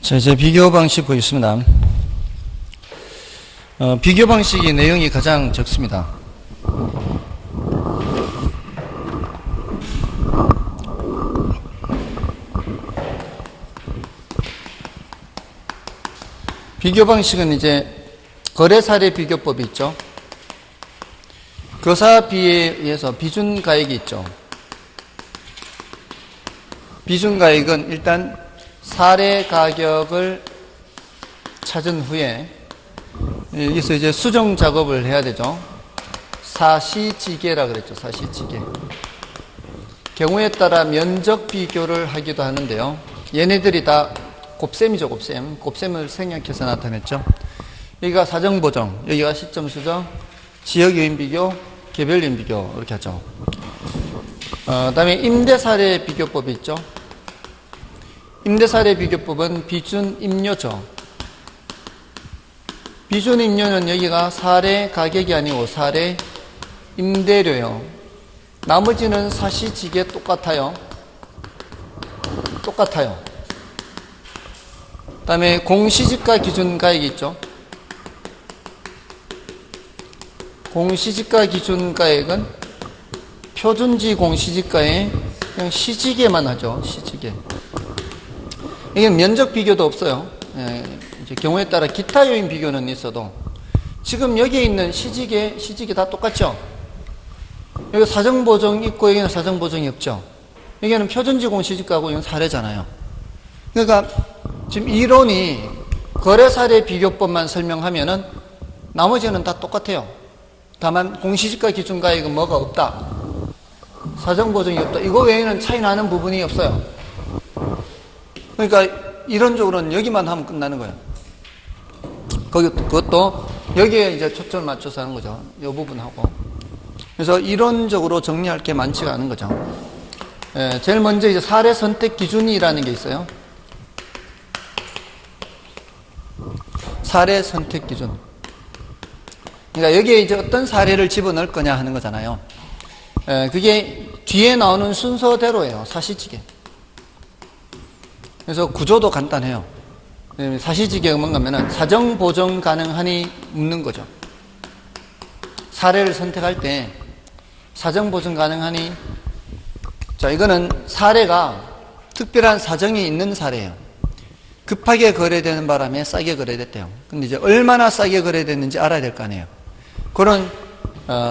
자, 이제 비교 방식 보겠습니다. 비교 방식이 내용이 가장 적습니다. 비교 방식은 이제 거래 사례 비교법이 있죠. 교사비에 의해서 비준 가액이 있죠. 비준 가액은 일단 사례 가격을 찾은 후에 여기서 이제 수정 작업을 해야 되죠. 사시지계라 그랬죠. 사시지계. 경우에 따라 면적 비교를 하기도 하는데요. 얘네들이 다 곱셈이죠. 곱셈을 생략해서 나타냈죠. 여기가 사정보정, 여기가 시점 수정, 지역 요인 비교, 개별 요인 비교 이렇게 하죠. 그다음에 임대사례 비교법이 있죠. 임대사례 비교법은 비준 임료죠. 비준 임료는 여기가 사례 가격이 아니고 사례 임대료요. 나머지는 사시지계 똑같아요. 그 다음에 공시지가 기준 가액이 있죠. 공시지가 기준 가액은 표준지 공시지가에 그냥 시지계만 하죠. 시지계. 이게 면적 비교도 없어요. 이제 경우에 따라 기타 요인 비교는 있어도 지금 여기에 있는 시지계 다 똑같죠. 여기 사정보정 있고 여기는 사정보정이 없죠. 여기는 표준지 공시지가고 이건 사례잖아요. 그러니까 지금 이론이 거래사례 비교법만 설명하면은 나머지는 다 똑같아요. 다만 공시지가 기준가액은 뭐가 없다. 사정보정이 없다. 이거 외에는 차이 나는 부분이 없어요. 그러니까 이론적으로는 여기만 하면 끝나는 거예요. 그것도 여기에 이제 초점을 맞춰서 하는 거죠. 이 부분하고. 그래서 이론적으로 정리할 게 많지가 않은 거죠. 제일 먼저 이제 사례 선택 기준이라는 게 있어요. 사례 선택 기준. 그러니까 여기에 이제 어떤 사례를 집어넣을 거냐 하는 거잖아요. 그게 뒤에 나오는 순서대로예요. 사시지계. 그래서 구조도 간단해요. 사시지계가 뭔가면은 사정 보정 가능하니 묻는 거죠. 사례를 선택할 때 사정 보정 가능하니, 자, 이거는 사례가 특별한 사정이 있는 사례예요. 급하게 거래되는 바람에 싸게 거래됐대요. 근데 이제 얼마나 싸게 거래됐는지 알아야 될 거 아니에요. 그런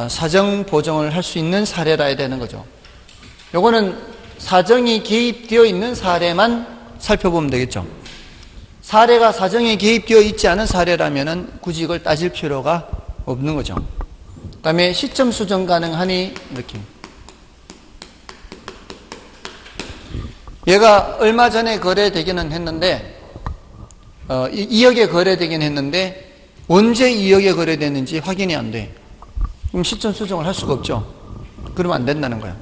사정 보정을 할 수 있는 사례라 해야 되는 거죠. 요거는 사정이 개입되어 있는 사례만 살펴보면 되겠죠. 사례가 사정에 개입되어 있지 않은 사례라면은 굳이 이걸 따질 필요가 없는 거죠. 그 다음에 시점 수정 가능하니, 이렇게. 얘가 얼마 전에 거래되기는 했는데, 2억에 거래되긴 했는데, 언제 2억에 거래됐는지 확인이 안 돼. 그럼 시점 수정을 할 수가 없죠. 그러면 안 된다는 거예요.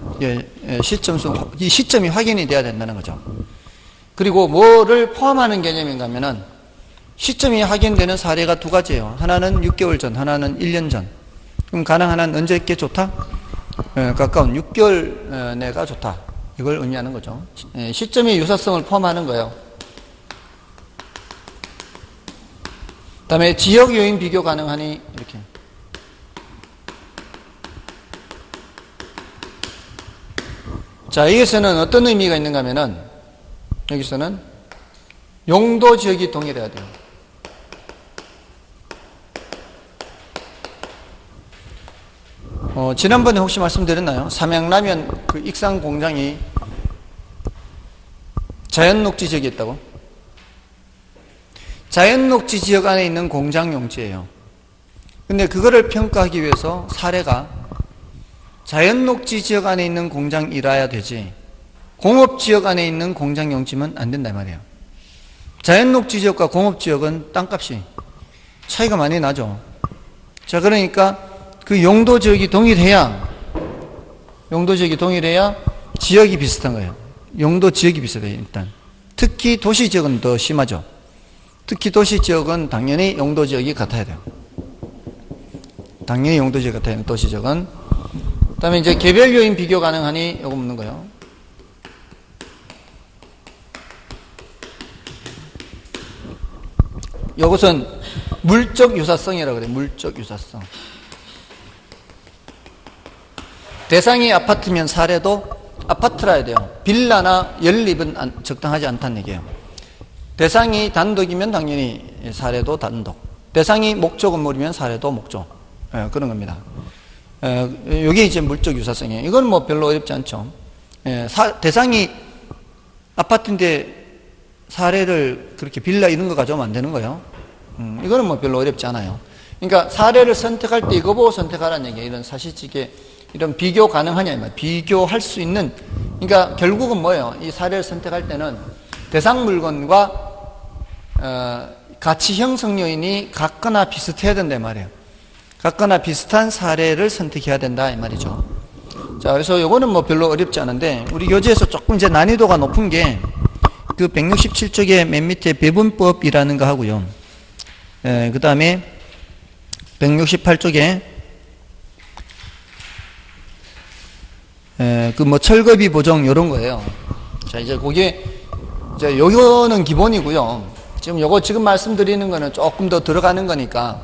이 시점이 확인이 돼야 된다는 거죠. 그리고 뭐를 포함하는 개념인가 하면은 시점이 확인되는 사례가 두 가지예요. 하나는 6개월 전, 하나는 1년 전. 그럼 가능한 한 언제 게 좋다? 가까운 6개월 내가 좋다. 이걸 의미하는 거죠. 시점의 유사성을 포함하는 거예요. 그 다음에 지역 요인 비교 가능하니, 이렇게. 자, 여기서는 어떤 의미가 있는가 하면은 여기서는 용도 지역이 동일해야 돼요. 지난번에 혹시 말씀드렸나요? 삼양라면 그 익산 공장이 자연녹지 지역에 있다고? 자연녹지 지역 안에 있는 공장 용지예요. 근데 그거를 평가하기 위해서 사례가 자연녹지 지역 안에 있는 공장이라야 되지, 공업지역 안에 있는 공장 용지면 안 된단 말이에요. 자연녹지 지역과 공업지역은 땅값이 차이가 많이 나죠. 자, 그러니까 그 용도 지역이 동일해야 지역이 비슷한 거예요. 용도 지역이 비슷해요, 일단. 특히 도시 지역은 더 심하죠. 특히 도시 지역은 당연히 용도 지역이 같아야 돼요. 당연히 용도 지역이 같아야 돼요, 도시 지역은. 그 다음에 이제 개별 요인 비교 가능하니, 요거 묻는 거예요. 이것은 물적 유사성이라고 그래요. 물적 유사성. 대상이 아파트면 사례도 아파트라 해야 돼요. 빌라나 연립은 적당하지 않다는 얘기예요. 대상이 단독이면 당연히 사례도 단독. 대상이 목조 건물이면 사례도 목조. 예, 그런 겁니다. 이게 이제 물적 유사성이에요. 이건 뭐 별로 어렵지 않죠. 예, 대상이 아파트인데 사례를 그렇게 빌라 이런 거 가져오면 안 되는 거예요. 이거는 뭐 별로 어렵지 않아요. 그러니까 사례를 선택할 때 이거 보고 선택하라는 얘기예요. 이런 사실직에 이런 비교 가능하냐, 비교할 수 있는, 그러니까 결국은 뭐예요? 이 사례를 선택할 때는 대상 물건과 가치 형성 요인이 같거나 비슷해야 된다 말이에요. 같거나 비슷한 사례를 선택해야 된다 이 말이죠. 자, 그래서 요거는 뭐 별로 어렵지 않은데 우리 교재에서 조금 이제 난이도가 높은 게 그 167쪽에 맨 밑에 배분법이라는 거 하고요. 그 다음에 168쪽에 그 뭐 철거비 보정 요런 거예요. 자, 이제 그게 이제 요거는 기본이고요. 지금 요거 지금 말씀드리는 거는 조금 더 들어가는 거니까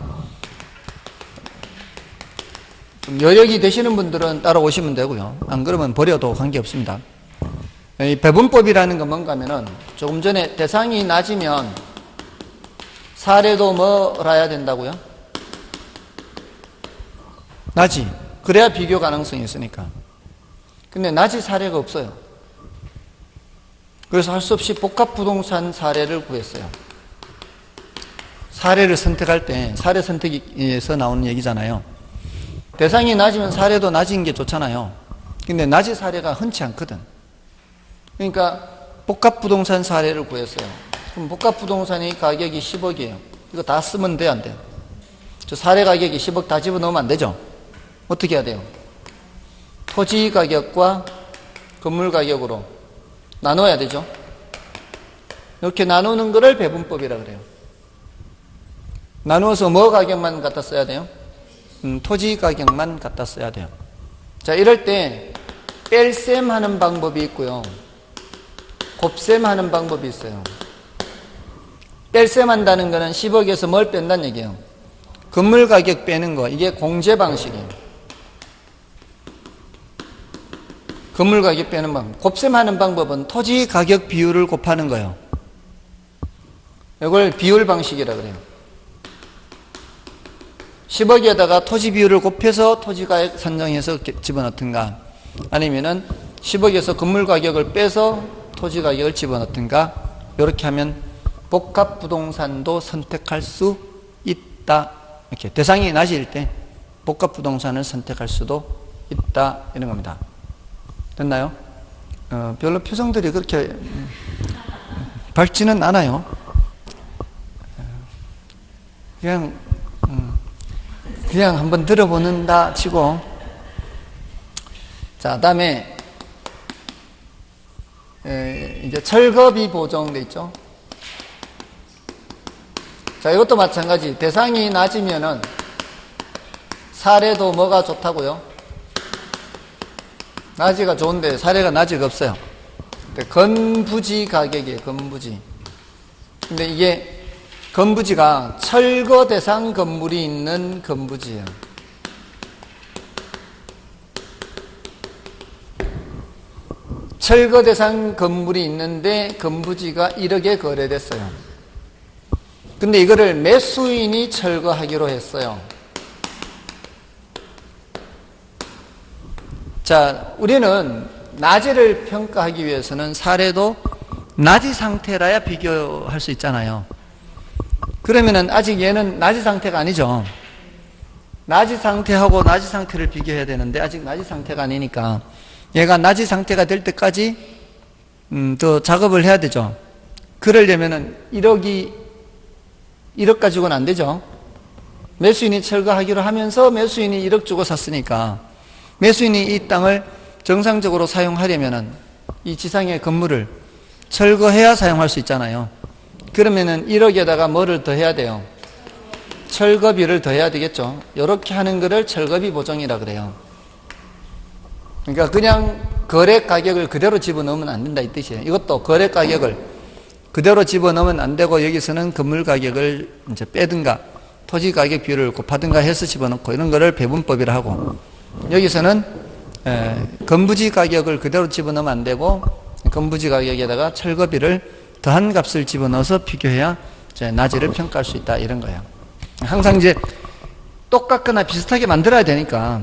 좀 여력이 되시는 분들은 따라오시면 되고요. 안 그러면 버려도 관계없습니다. 이 배분법이라는 건 뭔가 하면은 조금 전에 대상이 낮으면 사례도 뭐라야 된다고요? 낮이. 그래야 비교 가능성이 있으니까. 근데 낮이 사례가 없어요. 그래서 할 수 없이 복합부동산 사례를 구했어요. 사례를 선택할 때 사례 선택에서 나오는 얘기잖아요. 대상이 낮으면 사례도 낮은 게 좋잖아요. 근데 낮이 사례가 흔치 않거든. 그러니까 복합부동산 사례를 구했어요. 그럼 복합부동산이 가격이 10억이에요. 이거 다 쓰면 돼요, 안 돼요? 저 사례 가격이 10억 다 집어넣으면 안 되죠? 어떻게 해야 돼요? 토지 가격과 건물 가격으로 나눠야 되죠? 이렇게 나누는 거를 배분법이라 그래요. 나누어서 뭐 가격만 갖다 써야 돼요? 토지 가격만 갖다 써야 돼요. 자, 이럴 때 뺄셈 하는 방법이 있고요. 곱셈 하는 방법이 있어요. 뺄셈 한다는 거는 10억에서 뭘 뺀다는 얘기예요. 건물 가격 빼는 거, 이게 공제 방식이에요. 건물 가격 빼는 방법. 곱셈 하는 방법은 토지 가격 비율을 곱하는 거예요. 이걸 비율 방식이라 그래요. 10억에다가 토지 비율을 곱해서 토지 가격 산정해서 집어넣든가, 아니면은 10억에서 건물 가격을 빼서 토지 가격을 집어넣든가, 이렇게 하면 복합 부동산도 선택할 수 있다. 이렇게 대상이 낮을 때 복합 부동산을 선택할 수도 있다, 이런 겁니다. 됐나요? 별로 표정들이 그렇게 밝지는 않아요. 그냥 한번 들어보는다 치고. 자, 다음에 이제 철거비 보정돼 있죠. 자, 이것도 마찬가지. 대상이 낮으면은 사례도 뭐가 좋다고요? 낮이가 좋은데 사례가 낮이가 없어요. 건부지 가격이에요. 건부지. 근데 이게 건부지가 철거 대상 건물이 있는 건부지예요. 철거 대상 건물이 있는데 건부지가 1억에 거래됐어요. 근데 이거를 매수인이 철거하기로 했어요. 자, 우리는 낮이를 평가하기 위해서는 사례도 낮이 상태라야 비교할 수 있잖아요. 그러면은 아직 얘는 낮이 상태가 아니죠. 낮이 상태하고 낮이 상태를 비교해야 되는데 아직 낮이 상태가 아니니까 얘가 낮이 상태가 될 때까지 더 작업을 해야 되죠. 그러려면은 1억 가지고는 안 되죠. 매수인이 철거하기로 하면서 매수인이 1억 주고 샀으니까 매수인이 이 땅을 정상적으로 사용하려면은 이 지상의 건물을 철거해야 사용할 수 있잖아요. 그러면은 1억에다가 뭐를 더 해야 돼요? 철거비를 더 해야 되겠죠. 이렇게 하는 거를 철거비 보정이라 그래요. 그러니까 그냥 거래 가격을 그대로 집어넣으면 안 된다 이 뜻이에요. 이것도 거래 가격을 그대로 집어넣으면 안 되고 여기서는 건물 가격을 이제 빼든가 토지 가격 비율을 곱하든가 해서 집어넣고 이런 거를 배분법이라 하고, 여기서는 건부지 가격을 그대로 집어넣으면 안 되고 건부지 가격에다가 철거비를 더한 값을 집어넣어서 비교해야 이제 낮이를 평가할 수 있다, 이런 거예요. 항상 이제 똑같거나 비슷하게 만들어야 되니까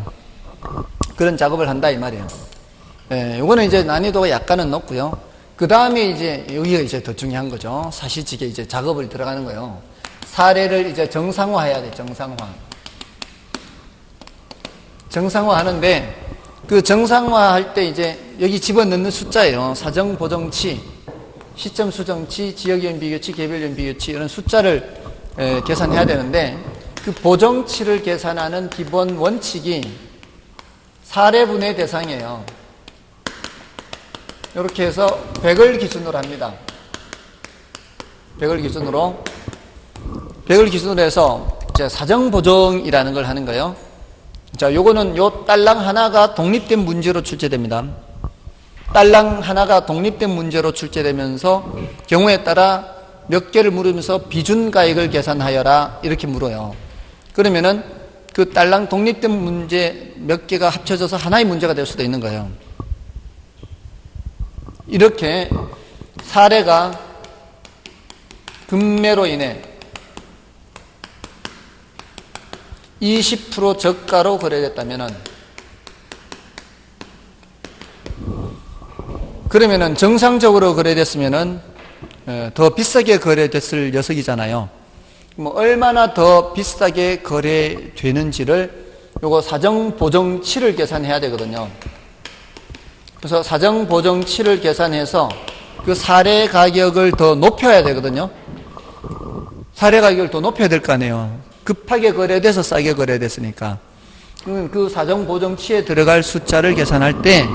그런 작업을 한다 이 말이에요. 요거는 이제 난이도가 약간은 높고요. 그 다음에 이제 여기가 이제 더 중요한 거죠. 사시직에 이제 작업을 들어가는 거예요. 사례를 이제 정상화해야 돼, 정상화. 정상화 하는데, 그 정상화 할 때 이제 여기 집어넣는 숫자예요. 사정, 보정치, 시점 수정치, 지역연 비교치, 개별연 비교치, 이런 숫자를 계산해야 되는데, 그 보정치를 계산하는 기본 원칙이 사례분의 대상이에요. 이렇게 해서 100을 기준으로 합니다. 100을 기준으로 해서 이제 사정보정이라는 걸 하는 거예요. 자, 요거는 요 딸랑 하나가 독립된 문제로 출제됩니다. 딸랑 하나가 독립된 문제로 출제되면서 경우에 따라 몇 개를 물으면서 비준가액을 계산하여라, 이렇게 물어요. 그러면은 그 딸랑 독립된 문제 몇 개가 합쳐져서 하나의 문제가 될 수도 있는 거예요. 이렇게 사례가 급매로 인해 20% 저가로 거래됐다면은, 그러면은 정상적으로 거래됐으면은 더 비싸게 거래됐을 녀석이잖아요. 뭐 얼마나 더 비싸게 거래되는지를 요거 사정보정치를 계산해야 되거든요. 그래서 사정보정치를 계산해서 그 사례 가격을 더 높여야 되거든요. 사례 가격을 더 높여야 될 거 아니에요. 급하게 거래돼서 싸게 거래됐으니까. 그 사정보정치에 들어갈 숫자를 계산할 때,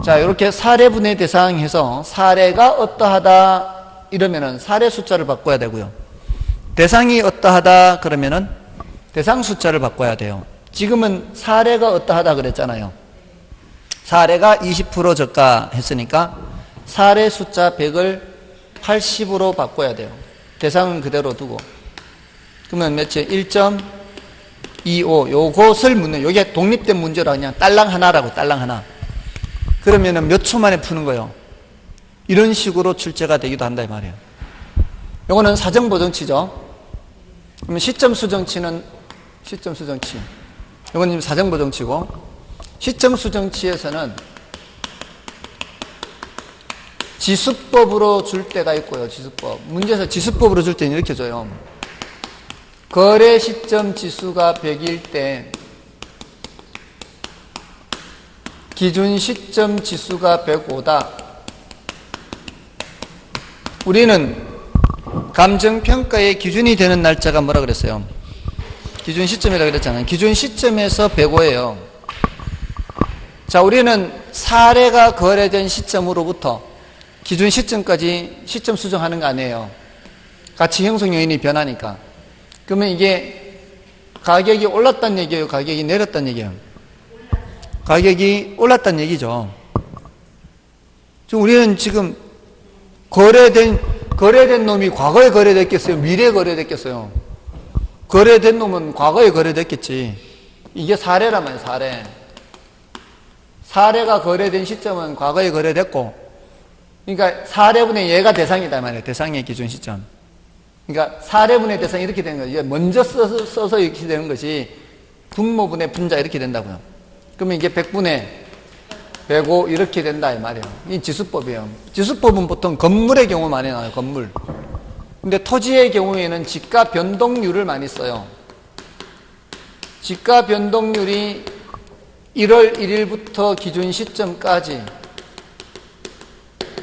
자, 이렇게 사례분의 대상해서 사례가 어떠하다 이러면은 사례 숫자를 바꿔야 되고요. 대상이 어떠하다 그러면은 대상 숫자를 바꿔야 돼요. 지금은 사례가 어떠하다 그랬잖아요. 사례가 20% 저가 했으니까 사례 숫자 100을 80으로 바꿔야 돼요. 대상은 그대로 두고. 그러면 몇째? 1.25. 요것을 묻는, 요게 독립된 문제라 그냥 딸랑 하나라고, 딸랑 하나. 그러면은 몇 초 만에 푸는 거예요. 이런 식으로 출제가 되기도 한다 이 말이에요. 요거는 사정보정치죠. 그러면 시점수정치는, 시점수정치. 요건 지금 사정보정치고, 시점수정치에서는 지수법으로 줄 때가 있고요. 지수법. 문제에서 지수법으로 줄 때는 이렇게 줘요. 거래 시점 지수가 100일 때 기준 시점 지수가 105다. 우리는 감정평가의 기준이 되는 날짜가 뭐라 그랬어요? 기준 시점이라고 그랬잖아요. 기준 시점에서 105예요. 자, 우리는 사례가 거래된 시점으로부터 기준 시점까지 시점 수정하는 거 아니에요. 가치 형성 요인이 변하니까. 그러면 이게 가격이 올랐다는 얘기예요? 가격이 내렸다는 얘기예요? 가격이 올랐다는 얘기죠. 지금 우리는 지금 거래된 놈이 과거에 거래됐겠어요? 미래에 거래됐겠어요? 거래된 놈은 과거에 거래됐겠지. 이게 사례란 말이에요, 사례. 사례가 거래된 시점은 과거에 거래됐고, 그러니까 사례분의 얘가 대상이다 말이에요. 대상의 기준 시점. 그러니까 사례분의 대상이 이렇게 되는 거죠. 먼저 써서 이렇게 되는 것이 분모분의 분자 이렇게 된다고요. 그러면 이게 100분의 105 이렇게 된다 이 말이에요. 이 지수법이에요. 지수법은 보통 건물의 경우 많이 나와요. 건물. 근데 토지의 경우에는 지가 변동률을 많이 써요. 지가 변동률이 1월 1일부터 기준 시점까지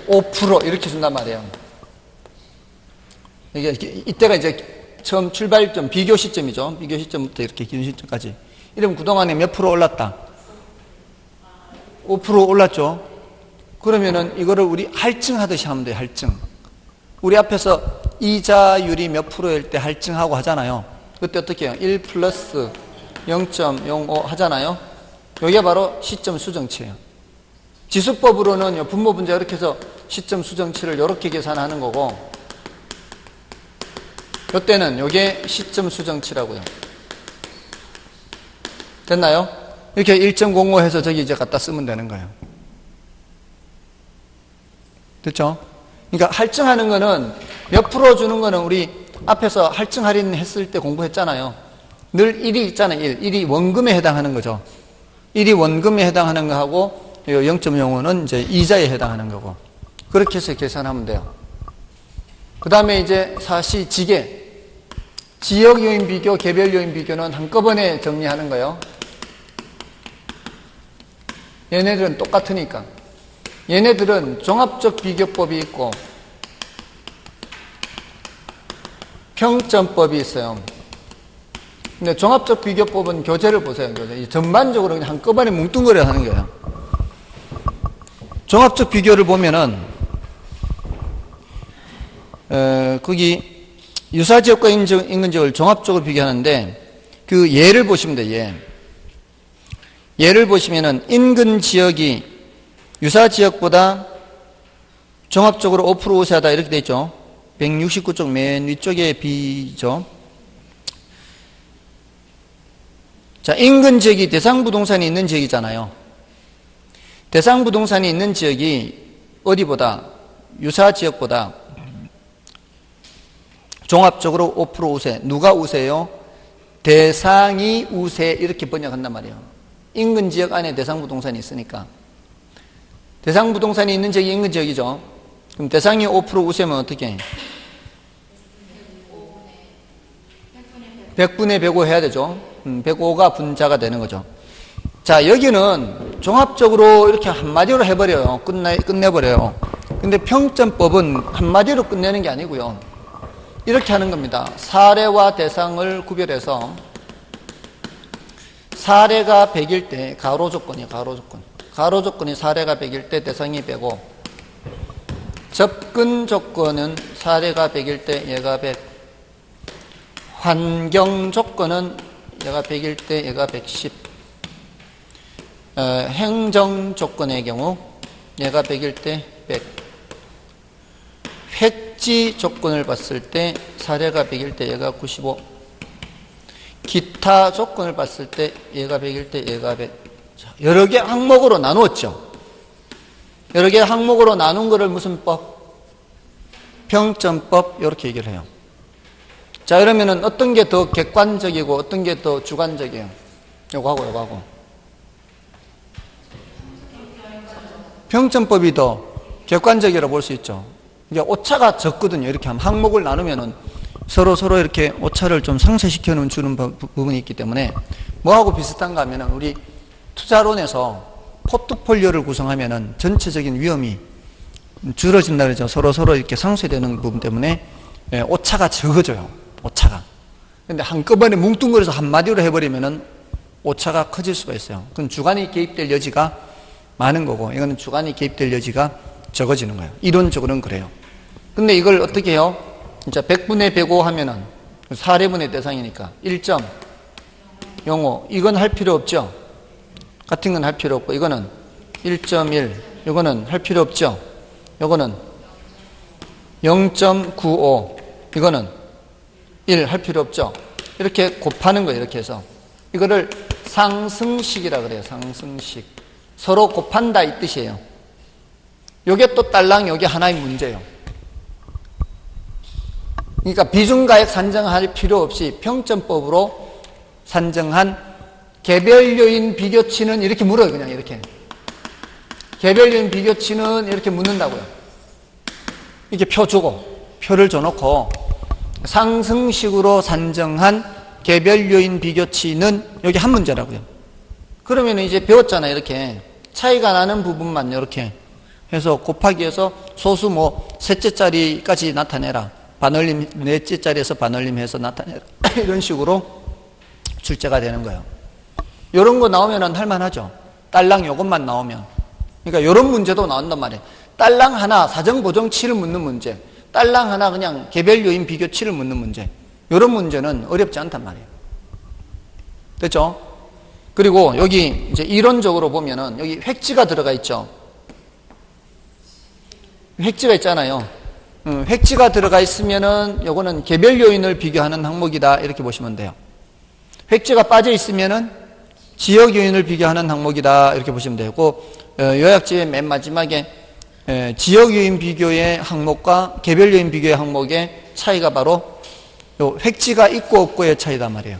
5% 이렇게 준단 말이에요. 이때가 이제 처음 출발점, 비교 시점이죠. 비교 시점부터 이렇게 기준 시점까지. 이러면 그동안에 몇 프로 올랐다? 5% 올랐죠. 그러면은 이거를 우리 할증하듯이 하면 돼요. 할증. 우리 앞에서 이자율이 몇 프로일 때 할증하고 하잖아요. 그때 어떻게 해요? 1 플러스 0.05 하잖아요. 이게 바로 시점 수정치예요. 지수법으로는 분모 분자 이렇게 해서 시점 수정치를 이렇게 계산하는 거고, 이때는 이게 시점 수정치라고요. 됐나요? 이렇게 1.05 해서 저기 이제 갖다 쓰면 되는 거예요. 됐죠? 그러니까 할증하는 거는 몇 프로 주는 거는 우리 앞에서 할증 할인 했을 때 공부했잖아요. 늘 1이 있잖아요. 1이 원금에 해당하는 거죠. 1이 원금에 해당하는 거하고 0.05는 이제 이자에 해당하는 거고, 그렇게 해서 계산하면 돼요. 그 다음에 이제 사시지계, 지역 요인 비교, 개별 요인 비교는 한꺼번에 정리하는 거예요. 얘네들은 똑같으니까. 얘네들은 종합적 비교법이 있고 평점법이 있어요. 근데 종합적 비교법은 교재를 보세요. 교재. 전반적으로 그냥 한꺼번에 뭉뚱그려 하는 거예요. 종합적 비교를 보면은 거기 유사지역과 인근지역을 종합적으로 비교하는데 그 예를 보시면 돼요. 예를 보시면은 인근 지역이 유사 지역보다 종합적으로 5% 우세하다 이렇게 돼 있죠. 169쪽 맨 위쪽에 B죠. 자, 인근 지역이 대상 부동산이 있는 지역이잖아요. 대상 부동산이 있는 지역이 어디보다, 유사 지역보다 종합적으로 5% 우세. 누가 우세요? 대상이 우세. 이렇게 번역한단 말이에요. 인근 지역 안에 대상 부동산이 있으니까. 대상 부동산이 있는 지역이 인근 지역이죠. 그럼 대상이 5% 우세면 어떻게 해? 100분의 105 해야 되죠. 105가 분자가 되는 거죠. 자, 여기는 종합적으로 이렇게 한마디로 해버려요. 끝내버려요. 근데 평점법은 한마디로 끝내는 게 아니고요. 이렇게 하는 겁니다. 사례와 대상을 구별해서 사례가 100일 때 가로 조건이에요. 가로 조건. 가로 조건이 사례가 100일 때 대상이 105. 접근 조건은 사례가 100일 때 얘가 100. 환경 조건은 얘가 100일 때 얘가 110. 행정 조건의 경우 얘가 100일 때 100. 획지 조건을 봤을 때 사례가 100일 때 얘가 95. 기타 조건을 봤을 때 얘가 100일 때 얘가 100. 자, 여러 개 항목으로 나누었죠. 여러 개 항목으로 나눈 거를 무슨 법? 평점법. 이렇게 얘기를 해요. 자, 그러면은 어떤 게 더 객관적이고 어떤 게 더 주관적이에요? 요거하고. 평점법이 더 객관적이라고 볼 수 있죠. 이게 오차가 적거든요. 이렇게 하면 항목을 나누면은 서로 이렇게 오차를 좀 상쇄시켜 주는 부분이 있기 때문에 뭐하고 비슷한가 하면은 우리 투자론에서 포트폴리오를 구성하면은 전체적인 위험이 줄어진다 그러죠. 서로 이렇게 상쇄되는 부분 때문에 오차가 적어져요. 오차가. 근데 한꺼번에 뭉뚱그려서 한마디로 해버리면은 오차가 커질 수가 있어요. 그건 주관이 개입될 여지가 많은 거고, 이거는 주관이 개입될 여지가 적어지는 거예요. 이론적으로는 그래요. 근데 이걸 어떻게 해요? 진짜 100분의 105 하면은 사례분의 대상이니까 1.05. 이건 할 필요 없죠? 같은 건 할 필요 없고, 이거는 1.1. 이거는 할 필요 없죠? 이거는 0.95. 이거는 1 할 필요 없죠? 이렇게 곱하는 거예요. 이렇게 해서. 이거를 상승식이라 그래요. 상승식. 서로 곱한다 이 뜻이에요. 요게 또 딸랑 요게 하나의 문제예요. 그러니까 비중가액 산정할 필요 없이 평점법으로 산정한 개별 요인 비교치는 이렇게 물어요. 그냥 이렇게. 개별 요인 비교치는 이렇게 묻는다고요. 이렇게 표 주고, 표를 줘놓고 상승식으로 산정한 개별 요인 비교치는 여기 한 문제라고요. 그러면 이제 배웠잖아요. 이렇게 차이가 나는 부분만 이렇게 해서 곱하기 해서 소수 셋째 자리까지 나타내라. 반올림 넷째 자리에서 반올림 해서 나타내라. 이런 식으로 출제가 되는 거예요. 이런 거 나오면 할만하죠. 딸랑 요것만 나오면. 그러니까 이런 문제도 나온단 말이에요. 딸랑 하나 사정보정치를 묻는 문제, 딸랑 하나 그냥 개별 요인 비교치를 묻는 문제. 이런 문제는 어렵지 않단 말이에요. 됐죠? 그리고 여기 이제 이론적으로 보면은 여기 획지가 들어가 있죠. 획지가 있잖아요. 획지가 들어가 있으면은 요거는 개별 요인을 비교하는 항목이다 이렇게 보시면 돼요. 획지가 빠져 있으면은 지역 요인을 비교하는 항목이다 이렇게 보시면 되고, 요약지의 맨 마지막에 지역 요인 비교의 항목과 개별 요인 비교의 항목의 차이가 바로 요 획지가 있고 없고의 차이다 말이에요.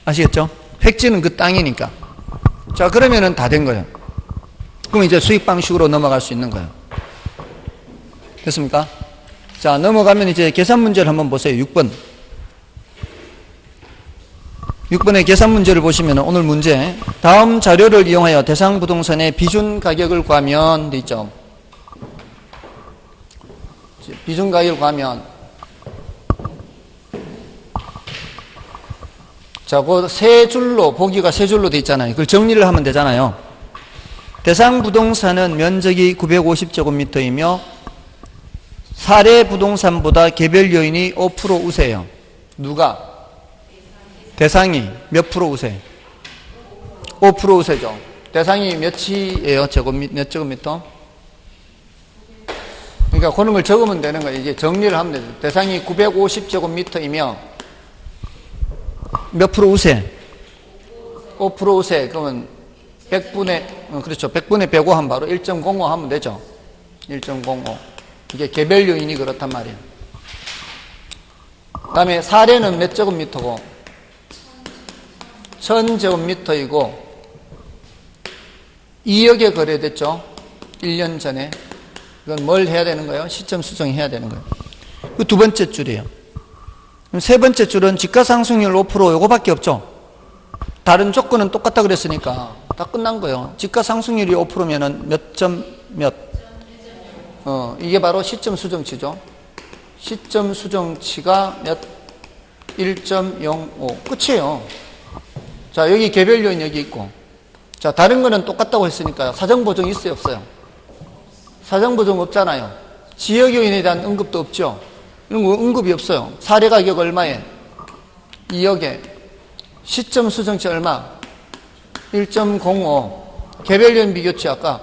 아시겠죠? 획지는 그 땅이니까. 자, 그러면은 다 된 거예요. 그럼 이제 수익 방식으로 넘어갈 수 있는 거예요. 됐습니까? 자, 넘어가면 이제 계산 문제를 한번 보세요. 6번. 6번의 계산 문제를 보시면 오늘 문제, 다음 자료를 이용하여 대상 부동산의 비준 가격을 구하면 돼 있죠. 비준 가격을 구하면, 자, 그 세 줄로, 보기가 세 줄로 돼 있잖아요. 그걸 정리를 하면 되잖아요. 대상 부동산은 면적이 950제곱미터이며 사례 부동산보다 개별 요인이 5% 우세요. 누가? 대상이 몇 프로 우세? 5% 우세죠. 대상이 몇이에요? 몇 제곱미터? 그러니까 그런 걸 적으면 되는 거예요. 이제 정리를 하면 되죠. 대상이 950제곱미터이며 몇 프로 우세? 5% 우세. 그러면 100분의, 그렇죠. 100분의 105 하면 바로 1.05 하면 되죠. 1.05. 이게 개별 요인이 그렇단 말이에요. 그 다음에 사례는 몇 제곱미터고? 1000제곱미터이고 2억에 거래됐죠. 1년 전에. 이건 뭘 해야 되는 거예요? 시점 수정해야 되는 거예요. 그 두 번째 줄이에요. 그럼 세 번째 줄은 지가상승률 5% 요거밖에 없죠. 다른 조건은 똑같다 그랬으니까 다 끝난 거예요. 지가상승률이 5%면은 몇 점 몇? 이게 바로 시점 수정치죠. 시점 수정치가 몇? 1.05. 끝이에요. 자, 여기 개별 요인 여기 있고. 자, 다른 거는 똑같다고 했으니까요. 사정 보정 있어요, 없어요? 사정 보정 없잖아요. 지역 요인에 대한 언급도 없죠. 이런 거 언급이 없어요. 사례 가격 얼마에? 2억에. 시점 수정치 얼마? 1.05. 개별 요인 비교치 아까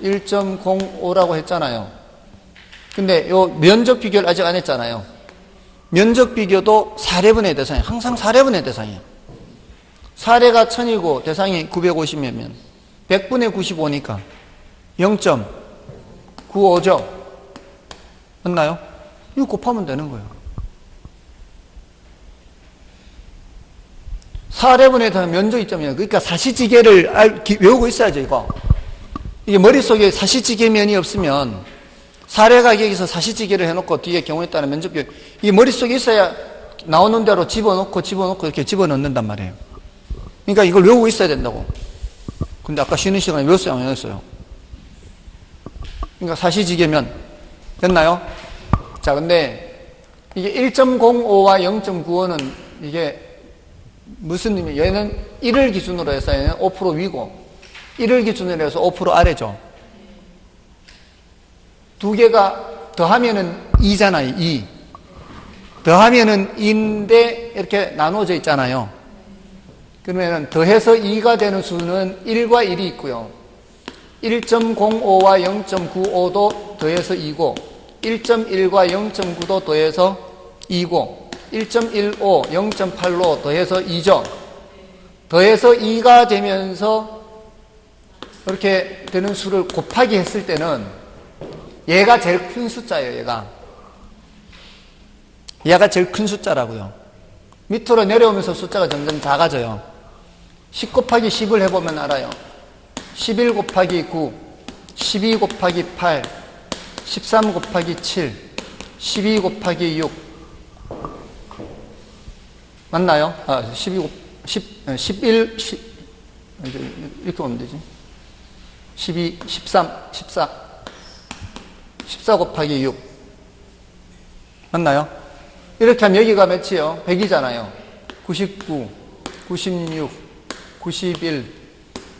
1.05라고 했잖아요. 근데 요 면적 비교를 아직 안 했잖아요. 면적 비교도 사례분의 대상이에요. 항상 사례분의 대상이에요. 사례가 1000이고 대상이 950이면 100분의 95니까 0.95죠. 맞나요? 이거 곱하면 되는 거예요. 사례분의 대상 면적 이점이에요. 그러니까 사시지계를 외우고 있어야죠, 이거. 이게 머릿속에 사시지계면이 없으면 사례 가격에서 사시지계를 해놓고 뒤에 경우에 따른 면적 비교, 이게 머릿속에 있어야 나오는 대로 집어넣고 이렇게 집어넣는단 말이에요. 그러니까 이걸 외우고 있어야 된다고. 근데 아까 쉬는 시간에 외웠어요, 안 외웠어요? 그러니까 사시지계면 됐나요? 자, 근데 이게 1.05와 0.95는 이게 무슨 의미? 얘는 1을 기준으로 해서 얘는 5% 위고 1을 기준으로 해서 5% 아래죠. 두 개가 더하면은 2잖아요. 2. 더하면은 2인데 이렇게 나눠져 있잖아요. 그러면은 더해서 2가 되는 수는 1과 1이 있고요. 1.05와 0.95도 더해서 2고 1.1과 0.9도 더해서 2고 1.15, 0.85 더해서 2죠. 더해서 2가 되면서 이렇게 되는 수를 곱하기 했을 때는 얘가 제일 큰 숫자예요. 얘가 제일 큰 숫자라고요. 밑으로 내려오면서 숫자가 점점 작아져요. 10 곱하기 10을 해보면 알아요. 11 곱하기 9, 12 곱하기 8, 13 곱하기 7, 12 곱하기 6. 맞나요? 11, 이렇게 보면 되지. 12, 13, 14 곱하기 6. 맞나요? 이렇게 하면 여기가 몇이요? 100이잖아요. 99, 96, 91,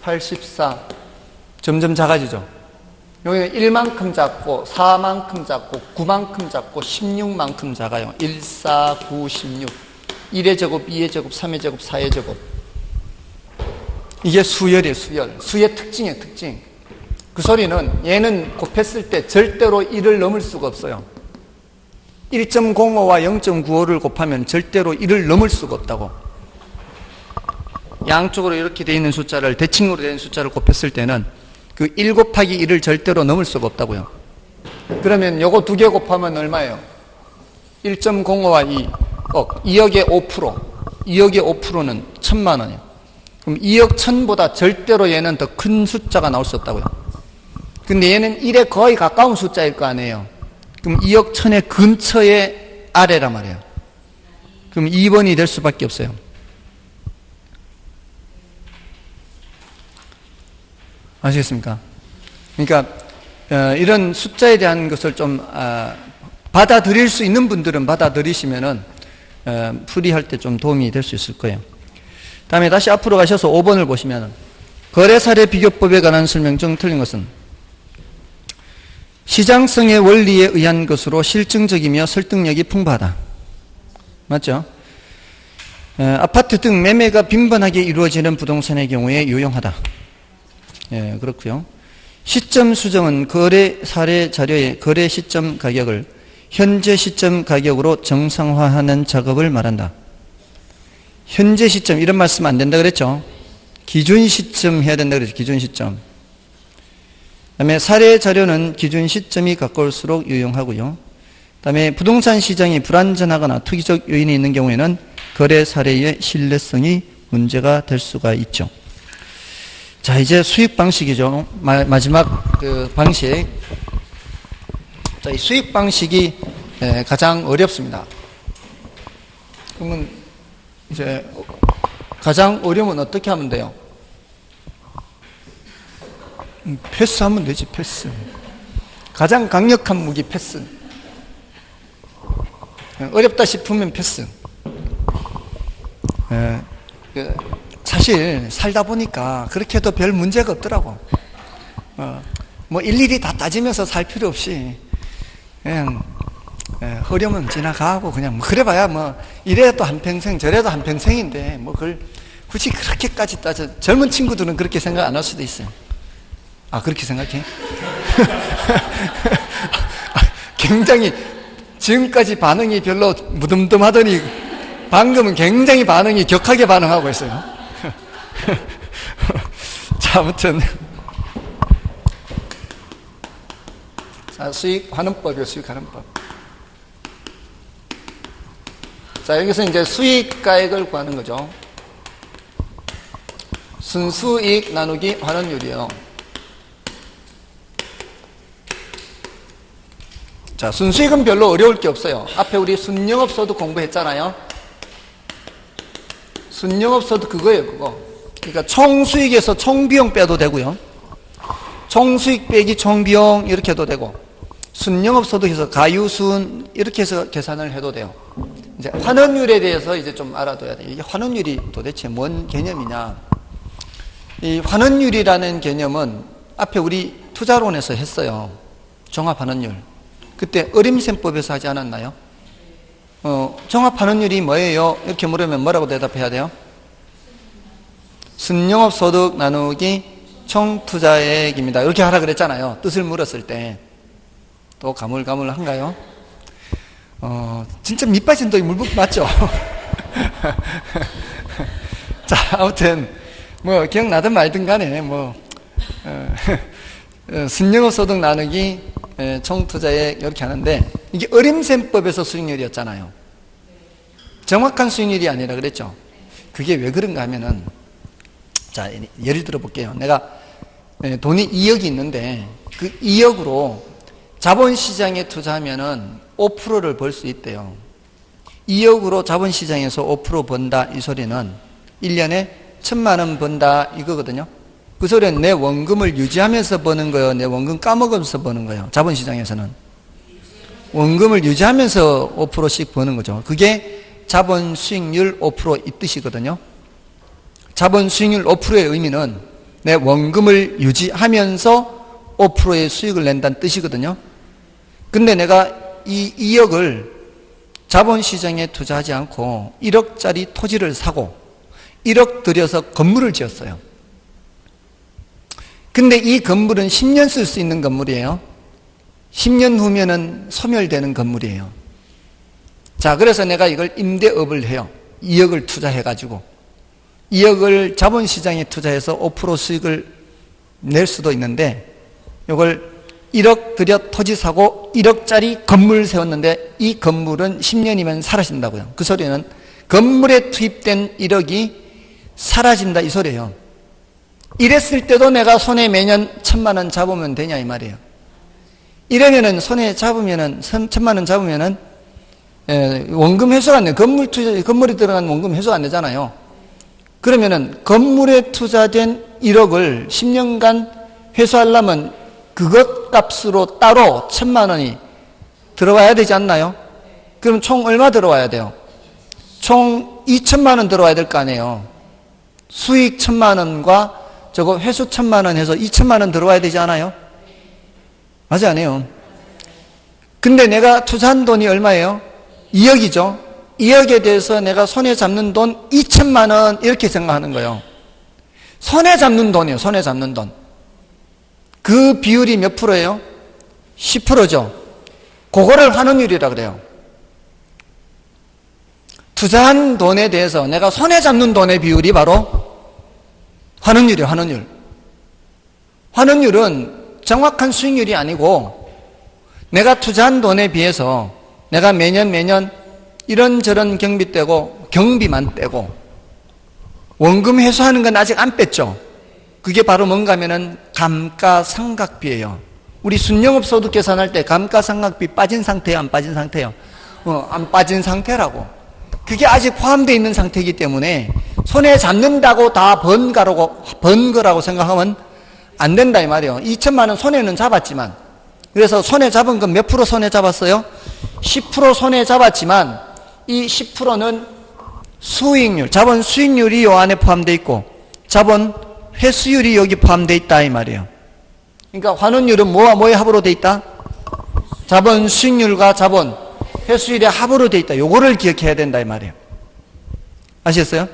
84. 점점 작아지죠. 여기는 1만큼 작고, 4만큼 작고, 9만큼 작고, 16만큼 작아요. 1, 4, 9, 16. 1의 제곱, 2의 제곱, 3의 제곱, 4의 제곱. 이게 수열이에요, 수열. 수의 특징이에요, 특징. 그 소리는 얘는 곱했을 때 절대로 1을 넘을 수가 없어요. 1.05와 0.95를 곱하면 절대로 1을 넘을 수가 없다고. 양쪽으로 이렇게 되어 있는 숫자를, 대칭으로 되어 있는 숫자를 곱했을 때는 그 1 곱하기 1을 절대로 넘을 수가 없다고요. 그러면 요거 두 개 곱하면 얼마예요? 1.05와 2억의 5%. 2억의 5%는 1,000만 원이에요. 그럼 2억 1,000보다 절대로 얘는 더 큰 숫자가 나올 수 없다고요. 근데 얘는 1에 거의 가까운 숫자일 거 아니에요. 그럼 2억 1,000의 근처의 아래란 말이에요. 그럼 2번이 될 수밖에 없어요. 아시겠습니까? 그러니까 이런 숫자에 대한 것을 좀 받아들일 수 있는 분들은 받아들이시면은 풀이할 때 좀 도움이 될 수 있을 거예요. 다음에 다시 앞으로 가셔서 5번을 보시면 거래사례 비교법에 관한 설명 중 틀린 것은 시장성의 원리에 의한 것으로 실증적이며 설득력이 풍부하다. 맞죠? 아파트 등 매매가 빈번하게 이루어지는 부동산의 경우에 유용하다. 예, 그렇고요. 시점 수정은 거래 사례 자료의 거래 시점 가격을 현재 시점 가격으로 정상화하는 작업을 말한다. 현재 시점 이런 말씀 안 된다 그랬죠? 기준 시점 해야 된다 그랬죠? 기준 시점. 그다음에 사례 자료는 기준 시점이 가까울수록 유용하고요. 그다음에 부동산 시장이 불안전하거나 투기적 요인이 있는 경우에는 거래 사례의 신뢰성이 문제가 될 수가 있죠. 자, 이제 수익 방식이죠. 마지막 그 방식. 자, 이 수익 방식이 가장 어렵습니다. 그러면 이제 가장 어려우면 어떻게 하면 돼요? 패스하면 되지, 패스. 가장 강력한 무기 패스. 어렵다 싶으면 패스. 사실 살다 보니까 그렇게 해도 별 문제가 없더라고. 뭐 일일이 다 따지면서 살 필요 없이 그냥 어려우면 지나가고 그냥 뭐 그래봐야 뭐 이래도 한평생 저래도 한평생인데 뭐 그걸 굳이 그렇게까지 따져. 젊은 친구들은 그렇게 생각 안 할 수도 있어요. 아, 그렇게 생각해? 굉장히 지금까지 반응이 별로 무덤덤하더니 방금은 굉장히 반응이 격하게 반응하고 있어요. 자, 아무튼 자, 수익환원법이요. 수익환원법. 자, 여기서 이제 수익가액을 구하는 거죠. 순수이익 나누기 환원율이요. 자, 순수익은 별로 어려울 게 없어요. 앞에 우리 순영업소득 공부했잖아요. 순영업소득 그거예요, 그거. 그러니까 총수익에서 총비용 빼도 되고요. 총수익 빼기 총비용 이렇게 해도 되고, 순영업소득에서 가유순 이렇게 해서 계산을 해도 돼요. 이제 환원율에 대해서 이제 좀 알아둬야 돼요. 이게 환원율이 도대체 뭔 개념이냐. 이 환원율이라는 개념은 앞에 우리 투자론에서 했어요. 종합환원율. 그때 어림셈법에서 하지 않았나요? 종합환원율이 뭐예요? 이렇게 물으면 뭐라고 대답해야 돼요? 순영업소득 나누기 총투자액입니다. 이렇게 하라 그랬잖아요. 뜻을 물었을 때. 또 가물가물한가요? 진짜 밑빠진 독이 물붓기 맞죠? 자, 아무튼 뭐 기억나든 말든 간에 뭐 순영업소득 나누기 총투자액 이렇게 하는데 이게 어림셈법에서 수익률이었잖아요. 정확한 수익률이 아니라 그랬죠. 그게 왜 그런가 하면은 자, 예를 들어 볼게요. 내가 돈이 2억이 있는데 그 2억으로 자본시장에 투자하면은 5%를 벌 수 있대요. 2억으로 자본시장에서 5% 번다 이 소리는 1년에 1,000만 원 번다 이거거든요. 그 소리는 내 원금을 유지하면서 버는 거예요? 내 원금 까먹으면서 버는 거예요? 자본시장에서는 원금을 유지하면서 5%씩 버는 거죠. 그게 자본 수익률 5%이 뜻이거든요. 자본 수익률 5%의 의미는 내 원금을 유지하면서 5%의 수익을 낸다는 뜻이거든요. 근데 내가 이 2억을 자본시장에 투자하지 않고 1억짜리 토지를 사고 1억 들여서 건물을 지었어요. 근데 이 건물은 10년 쓸 수 있는 건물이에요. 10년 후면은 소멸되는 건물이에요. 자, 그래서 내가 이걸 임대업을 해요. 2억을 투자해가지고 2억을 자본시장에 투자해서 5% 수익을 낼 수도 있는데, 이걸 1억 들여 토지 사고 1억짜리 건물 세웠는데 이 건물은 10년이면 사라진다고요. 그 소리는 건물에 투입된 1억이 사라진다 이 소리예요. 이랬을 때도 내가 손에 매년 1,000만 원 잡으면 되냐 이 말이에요. 이러면은 손에 잡으면은 1,000만 원 잡으면은 원금 회수가 안 돼요. 건물에 들어간 원금 회수가 안 되잖아요. 그러면은 건물에 투자된 1억을 10년간 회수하려면 그것 값으로 따로 1,000만 원이 들어와야 되지 않나요? 그럼 총 얼마 들어와야 돼요? 총 2,000만 원 들어와야 될 거 아니에요. 수익 1,000만 원과 저거 회수 1,000만 원 해서 2,000만 원 들어와야 되지 않아요? 맞지 않아요? 근데 내가 투자한 돈이 얼마예요? 2억이죠. 2억에 대해서 내가 손에 잡는 돈 2,000만 원 이렇게 생각하는 거예요. 손에 잡는 돈이에요. 손에 잡는 돈. 그 비율이 몇 프로예요? 10%죠. 그거를 환원율이라 그래요. 투자한 돈에 대해서 내가 손에 잡는 돈의 비율이 바로 환원율이에요. 환원율. 환원율은 정확한 수익률이 아니고 내가 투자한 돈에 비해서 내가 매년 이런저런 경비 떼고 경비만 떼고 원금 회수하는 건 아직 안 뺐죠. 그게 바로 뭔가 하면은 감가상각비예요. 우리 순영업 소득 계산할 때 감가상각비 빠진 상태예요, 안 빠진 상태예요? 안 빠진 상태라고. 그게 아직 포함되어 있는 상태이기 때문에 손에 잡는다고 다 번 거라고 생각하면 안 된다 이 말이에요. 2,000만 원 손에는 잡았지만, 그래서 손에 잡은 건 몇 프로 손에 잡았어요? 10% 손에 잡았지만 이 10%는 수익률, 자본 수익률이 요 안에 포함되어 있고 자본 회수율이 여기 포함되어 있다 이 말이에요. 그러니까 환원율은 뭐와 뭐의 합으로 되어 있다? 자본 수익률과 자본 회수율의 합으로 되어 있다. 요거를 기억해야 된다 이 말이에요. 아시겠어요?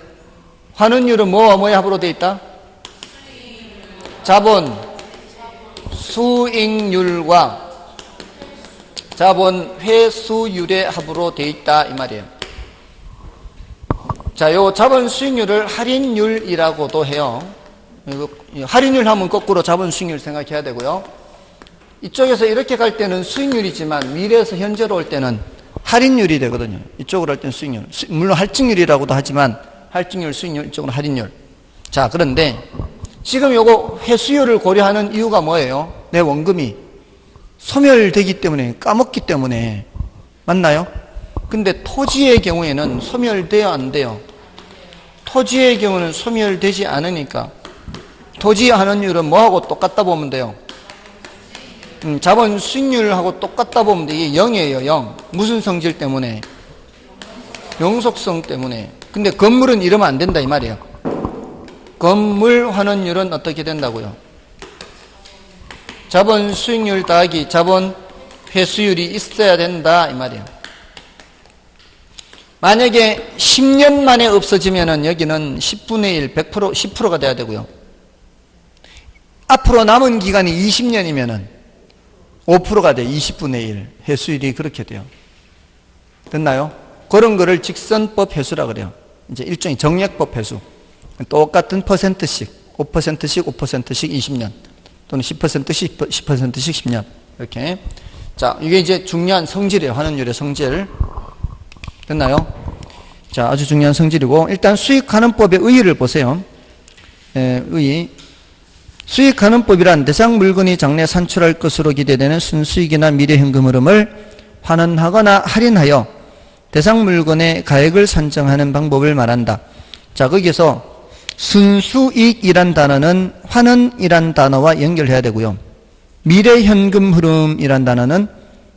환원율은 뭐와 뭐의 합으로 되어 있다? 자본 수익률과 자본 회수율의 합으로 되어 있다 이 말이에요. 자, 요 자본 수익률을 할인율이라고도 해요. 할인율 하면 거꾸로 자본 수익률 생각해야 되고요. 이쪽에서 이렇게 갈 때는 수익률이지만 미래에서 현재로 올 때는 할인율이 되거든요. 이쪽으로 할 때는 수익률. 물론 할증률이라고도 하지만 할증률, 수익률, 이쪽은 할인율. 자, 그런데 지금 요거 회수율을 고려하는 이유가 뭐예요? 내 원금이 소멸되기 때문에, 까먹기 때문에. 맞나요? 근데 토지의 경우에는 소멸돼요, 안 돼요? 토지의 경우는 소멸되지 않으니까 토지 환원율은 뭐하고 똑같다 보면 돼요? 자본 수익률하고 똑같다 보면 돼. 이게 0이에요, 0. 무슨 성질 때문에? 영속성 때문에. 근데 건물은 이러면 안 된다 이 말이에요. 건물 환원율은 어떻게 된다고요? 자본 수익률 더하기 자본 회수율이 있어야 된다 이 말이에요. 만약에 10년 만에 없어지면은 여기는 10분의 1, 100%, 10%가 돼야 되고요. 앞으로 남은 기간이 20년이면은 5%가 돼요. 20분의 1. 회수율이 그렇게 돼요. 됐나요? 그런 거를 직선법 회수라 그래요. 이제 일종의 정액법 회수. 똑같은 퍼센트씩, 5%씩, 5%씩 20년. 또는 10%씩, 10%씩 10년. 이렇게. 자, 이게 이제 중요한 성질이에요. 환원율의 성질. 됐나요? 자, 아주 중요한 성질이고, 일단 수익환원법의 의의를 보세요. 의의. 수익환원법이란 대상 물건이 장래 산출할 것으로 기대되는 순수익이나 미래현금 흐름을 환원하거나 할인하여 대상 물건의 가액을 산정하는 방법을 말한다. 자, 거기서 순수익이란 단어는 환원이란 단어와 연결해야 되고요. 미래현금 흐름이란 단어는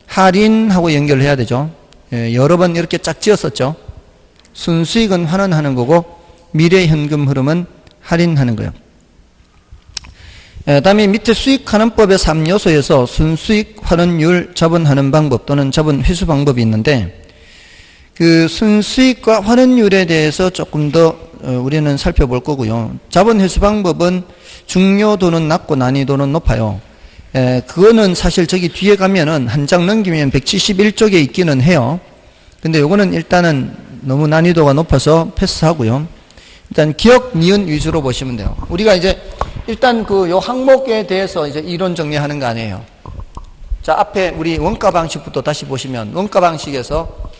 할인하고 연결해야 되죠. 여러 번 이렇게 짝 지었었죠. 순수익은 환원하는 거고 미래현금 흐름은 할인하는 거예요. 다음에 밑에 수익환원법의 3요소에서 순수익, 환원율, 자본환원 방법 또는 자본 회수 방법이 있는데 그 순수익과 환원율에 대해서 조금 더 우리는 살펴볼 거고요. 자본 회수 방법은 중요도는 낮고 난이도는 높아요. 그거는 사실 저기 뒤에 가면은 한 장 넘기면 171쪽에 있기는 해요. 근데 요거는 일단은 너무 난이도가 높아서 패스하고요. 일단 기억, 니은 위주로 보시면 돼요. 우리가 이제 일단 요 항목에 대해서 이제 이론 정리하는 거 아니에요. 자, 앞에 우리 원가 방식부터 다시 보시면 원가 방식에서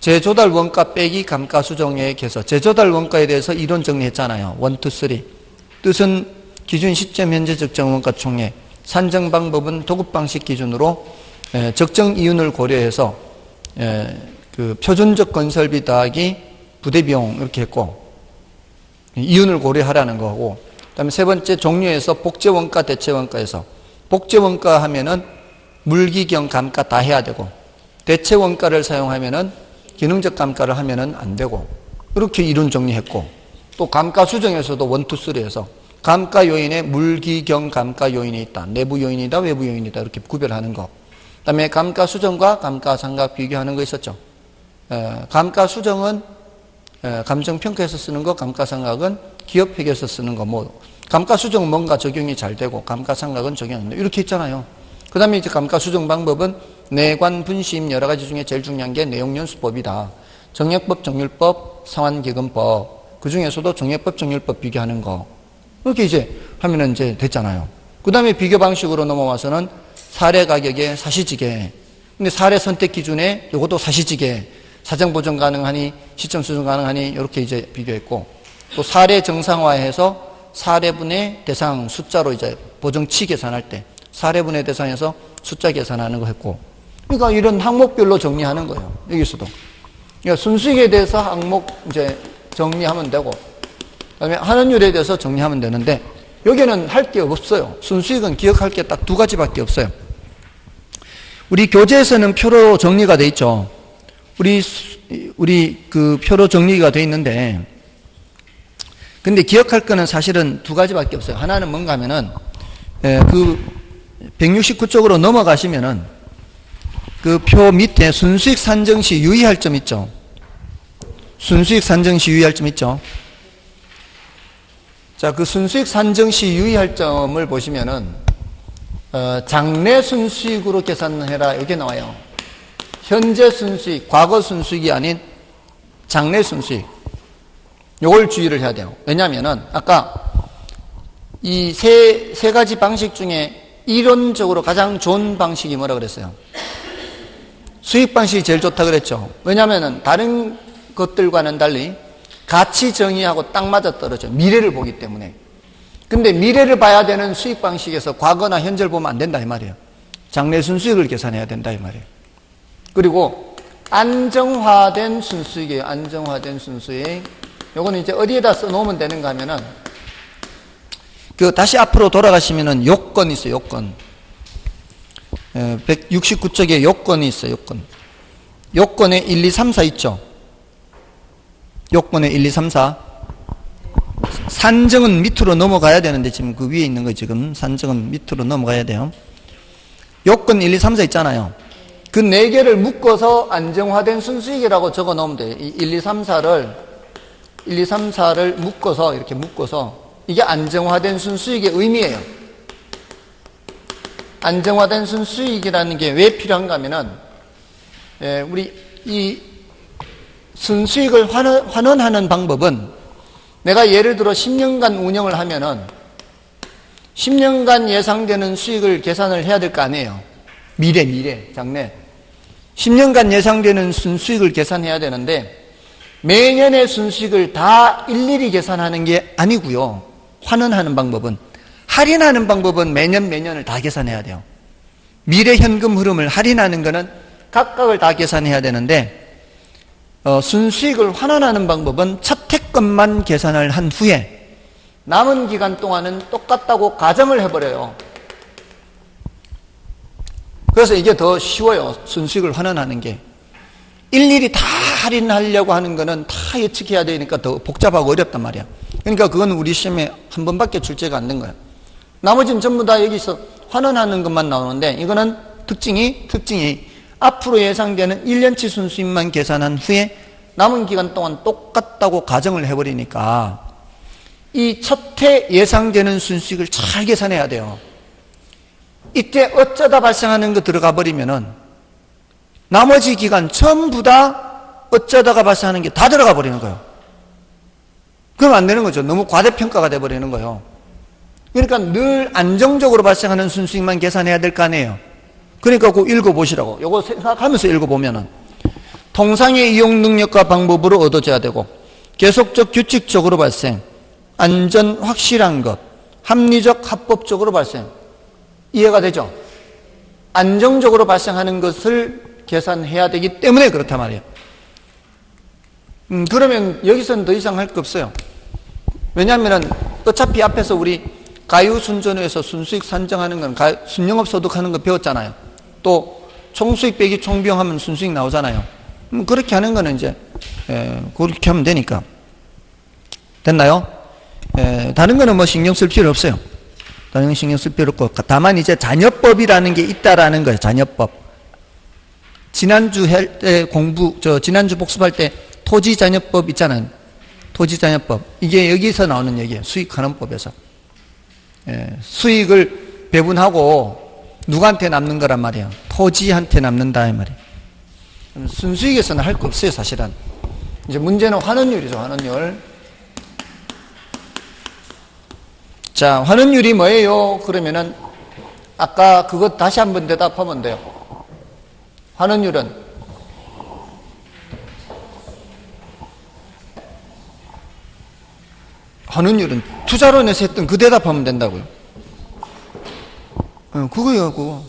재조달 원가 빼기 감가수정액에서 재조달 원가에 대해서 이론 정리했잖아요. 1, 2, 3. 뜻은 기준 시점 현재 적정 원가 총액. 산정 방법은 도급 방식 기준으로 적정 이윤을 고려해서 그 표준적 건설비 더하기 부대비용 이렇게 했고 이윤을 고려하라는 거고, 그다음에 세 번째 종류에서 복제원가 대체원가에서 복제원가 하면은 물기경 감가 다 해야 되고 대체원가를 사용하면은 기능적 감가를 하면은 안 되고 이렇게 이론 정리했고, 또 감가 수정에서도 1, 2, 3에서 감가 요인에 물기경 감가 요인이 있다. 내부 요인이다, 외부 요인이다. 이렇게 구별하는 거. 그 다음에 감가 수정과 감가 상각 비교하는 거 있었죠. 감가 수정은 감정평가에서 쓰는 거, 감가 상각은 기업회계에서 쓰는 거. 감가 수정은 뭔가 적용이 잘 되고, 감가 상각은 적용 안 돼. 이렇게 있잖아요. 그 다음에 이제 감가 수정 방법은 내관, 분심 여러 가지 중에 제일 중요한 게 내용연수법이다. 정액법, 정률법, 상환기금법. 그 중에서도 정액법, 정률법 비교하는 거. 이렇게 이제 하면은 이제 됐잖아요. 그 다음에 비교 방식으로 넘어와서는 사례 가격의 사시지계. 근데 사례 선택 기준에 이것도 사시지계. 사정 보정 가능하니, 시점 수정 가능하니, 이렇게 이제 비교했고, 또 사례 정상화해서 사례분의 대상 숫자로 이제 보정치 계산할 때 사례분의 대상에서 숫자 계산하는 거 했고, 그러니까 이런 항목별로 정리하는 거예요. 여기서도. 그러니까 순수익에 대해서 항목 이제 정리하면 되고, 그다음에 환원율에 대해서 정리하면 되는데, 여기는 할 게 없어요. 순수익은 기억할 게 딱 두 가지밖에 없어요. 우리 교재에서는 표로 정리가 돼 있죠. 우리 그 표로 정리가 돼 있는데, 근데 기억할 거는 사실은 두 가지밖에 없어요. 하나는 뭔가 하면은, 그 169쪽으로 넘어가시면은 그 표 밑에 순수익 산정 시 유의할 점 있죠. 순수익 산정 시 유의할 점 있죠. 자, 그 순수익 산정 시 유의할 점을 보시면은 장래 순수익으로 계산해라 이렇게 나와요. 현재 순수익, 과거 순수익이 아닌 장래 순수익. 요걸 주의를 해야 돼요. 왜냐면은 아까 이 세 가지 방식 중에 이론적으로 가장 좋은 방식이 뭐라 그랬어요? 수익 방식이 제일 좋다 그랬죠. 왜냐면은 다른 것들과는 달리 가치 정의하고 딱 맞아 떨어져요. 미래를 보기 때문에. 근데 미래를 봐야 되는 수익 방식에서 과거나 현재를 보면 안 된다 이 말이에요. 장래 순수익을 계산해야 된다 이 말이에요. 그리고 안정화된 순수익이에요. 안정화된 순수익. 요거는 이제 어디에다 써놓으면 되는가 하면은 그 다시 앞으로 돌아가시면은 요건 있어요. 요건. 169쪽에 요건이 있어요. 요건. 요건에 1, 2, 3, 4 있죠. 요건에 1, 2, 3, 4. 산정은 밑으로 넘어가야 되는데 지금 그 위에 있는 거 지금 산정은 밑으로 넘어가야 돼요. 요건 1, 2, 3, 4 있잖아요. 그 4개를 묶어서 안정화된 순수익이라고 적어 놓으면 돼요. 1, 2, 3, 4를 묶어서 이렇게 묶어서 이게 안정화된 순수익의 의미예요. 안정화된 순수익이라는 게 왜 필요한가 하면은 우리 이 순수익을 환원하는 방법은 내가 예를 들어 10년간 운영을 하면은 10년간 예상되는 수익을 계산을 해야 될 거 아니에요. 미래, 장래. 10년간 예상되는 순수익을 계산해야 되는데 매년의 순수익을 다 일일이 계산하는 게 아니고요. 환원하는 방법은, 할인하는 방법은 매년을 다 계산해야 돼요. 미래 현금 흐름을 할인하는 거는 각각을 다 계산해야 되는데 순수익을 환원하는 방법은 첫 해건만 계산을 한 후에 남은 기간 동안은 똑같다고 가정을 해버려요. 그래서 이게 더 쉬워요. 순수익을 환원하는 게. 일일이 다 할인하려고 하는 거는 다 예측해야 되니까 더 복잡하고 어렵단 말이야. 그러니까 그건 우리 시험에 한 번밖에 출제가 안 된 거야. 나머지는 전부 다 여기서 환원하는 것만 나오는데 이거는 특징이 앞으로 예상되는 1년치 순수익만 계산한 후에 남은 기간 동안 똑같다고 가정을 해버리니까 이 첫해 예상되는 순수익을 잘 계산해야 돼요. 이때 어쩌다 발생하는 거 들어가 버리면은 나머지 기간 전부 다 어쩌다가 발생하는 게 다 들어가 버리는 거예요. 그럼 안 되는 거죠. 너무 과대평가가 돼 버리는 거예요. 그러니까 늘 안정적으로 발생하는 순수익만 계산해야 될 거 아니에요. 그러니까 꼭 읽어보시라고. 요거 생각하면서 읽어보면은 통상의 이용 능력과 방법으로 얻어져야 되고 계속적 규칙적으로 발생, 안전 확실한 것, 합리적 합법적으로 발생. 이해가 되죠? 안정적으로 발생하는 것을 계산해야 되기 때문에 그렇단 말이에요. 그러면 여기서는 더 이상 할 거 없어요. 왜냐하면 어차피 앞에서 우리 가유순전후에서 순수익 산정하는 건 순영업 소득하는 거 배웠잖아요. 또 총수익 빼기 총비용하면 순수익 나오잖아요. 그렇게 하는 거는 이제 그렇게 하면 되니까. 됐나요? 다른 거는 뭐 신경 쓸 필요 없어요. 다른 건 신경 쓸 필요 없고 다만 이제 잔여법이라는 게 있다라는 거예요. 잔여법. 지난주 할 때 지난주 복습할 때 토지잔여법 있잖아요. 토지잔여법. 이게 여기서 나오는 얘기예요. 수익하는 법에서. 수익을 배분하고 누구한테 남는 거란 말이에요. 토지한테 남는다 이 말이에요. 순수익에서는 할 거 없어요, 사실은. 이제 문제는 환원율이죠, 환원율. 자, 환원율이 뭐예요? 그러면은 아까 그것 다시 한번 대답하면 돼요. 환원율은 투자론에서 했던 그 대답하면 된다고요. 그거요, 그거.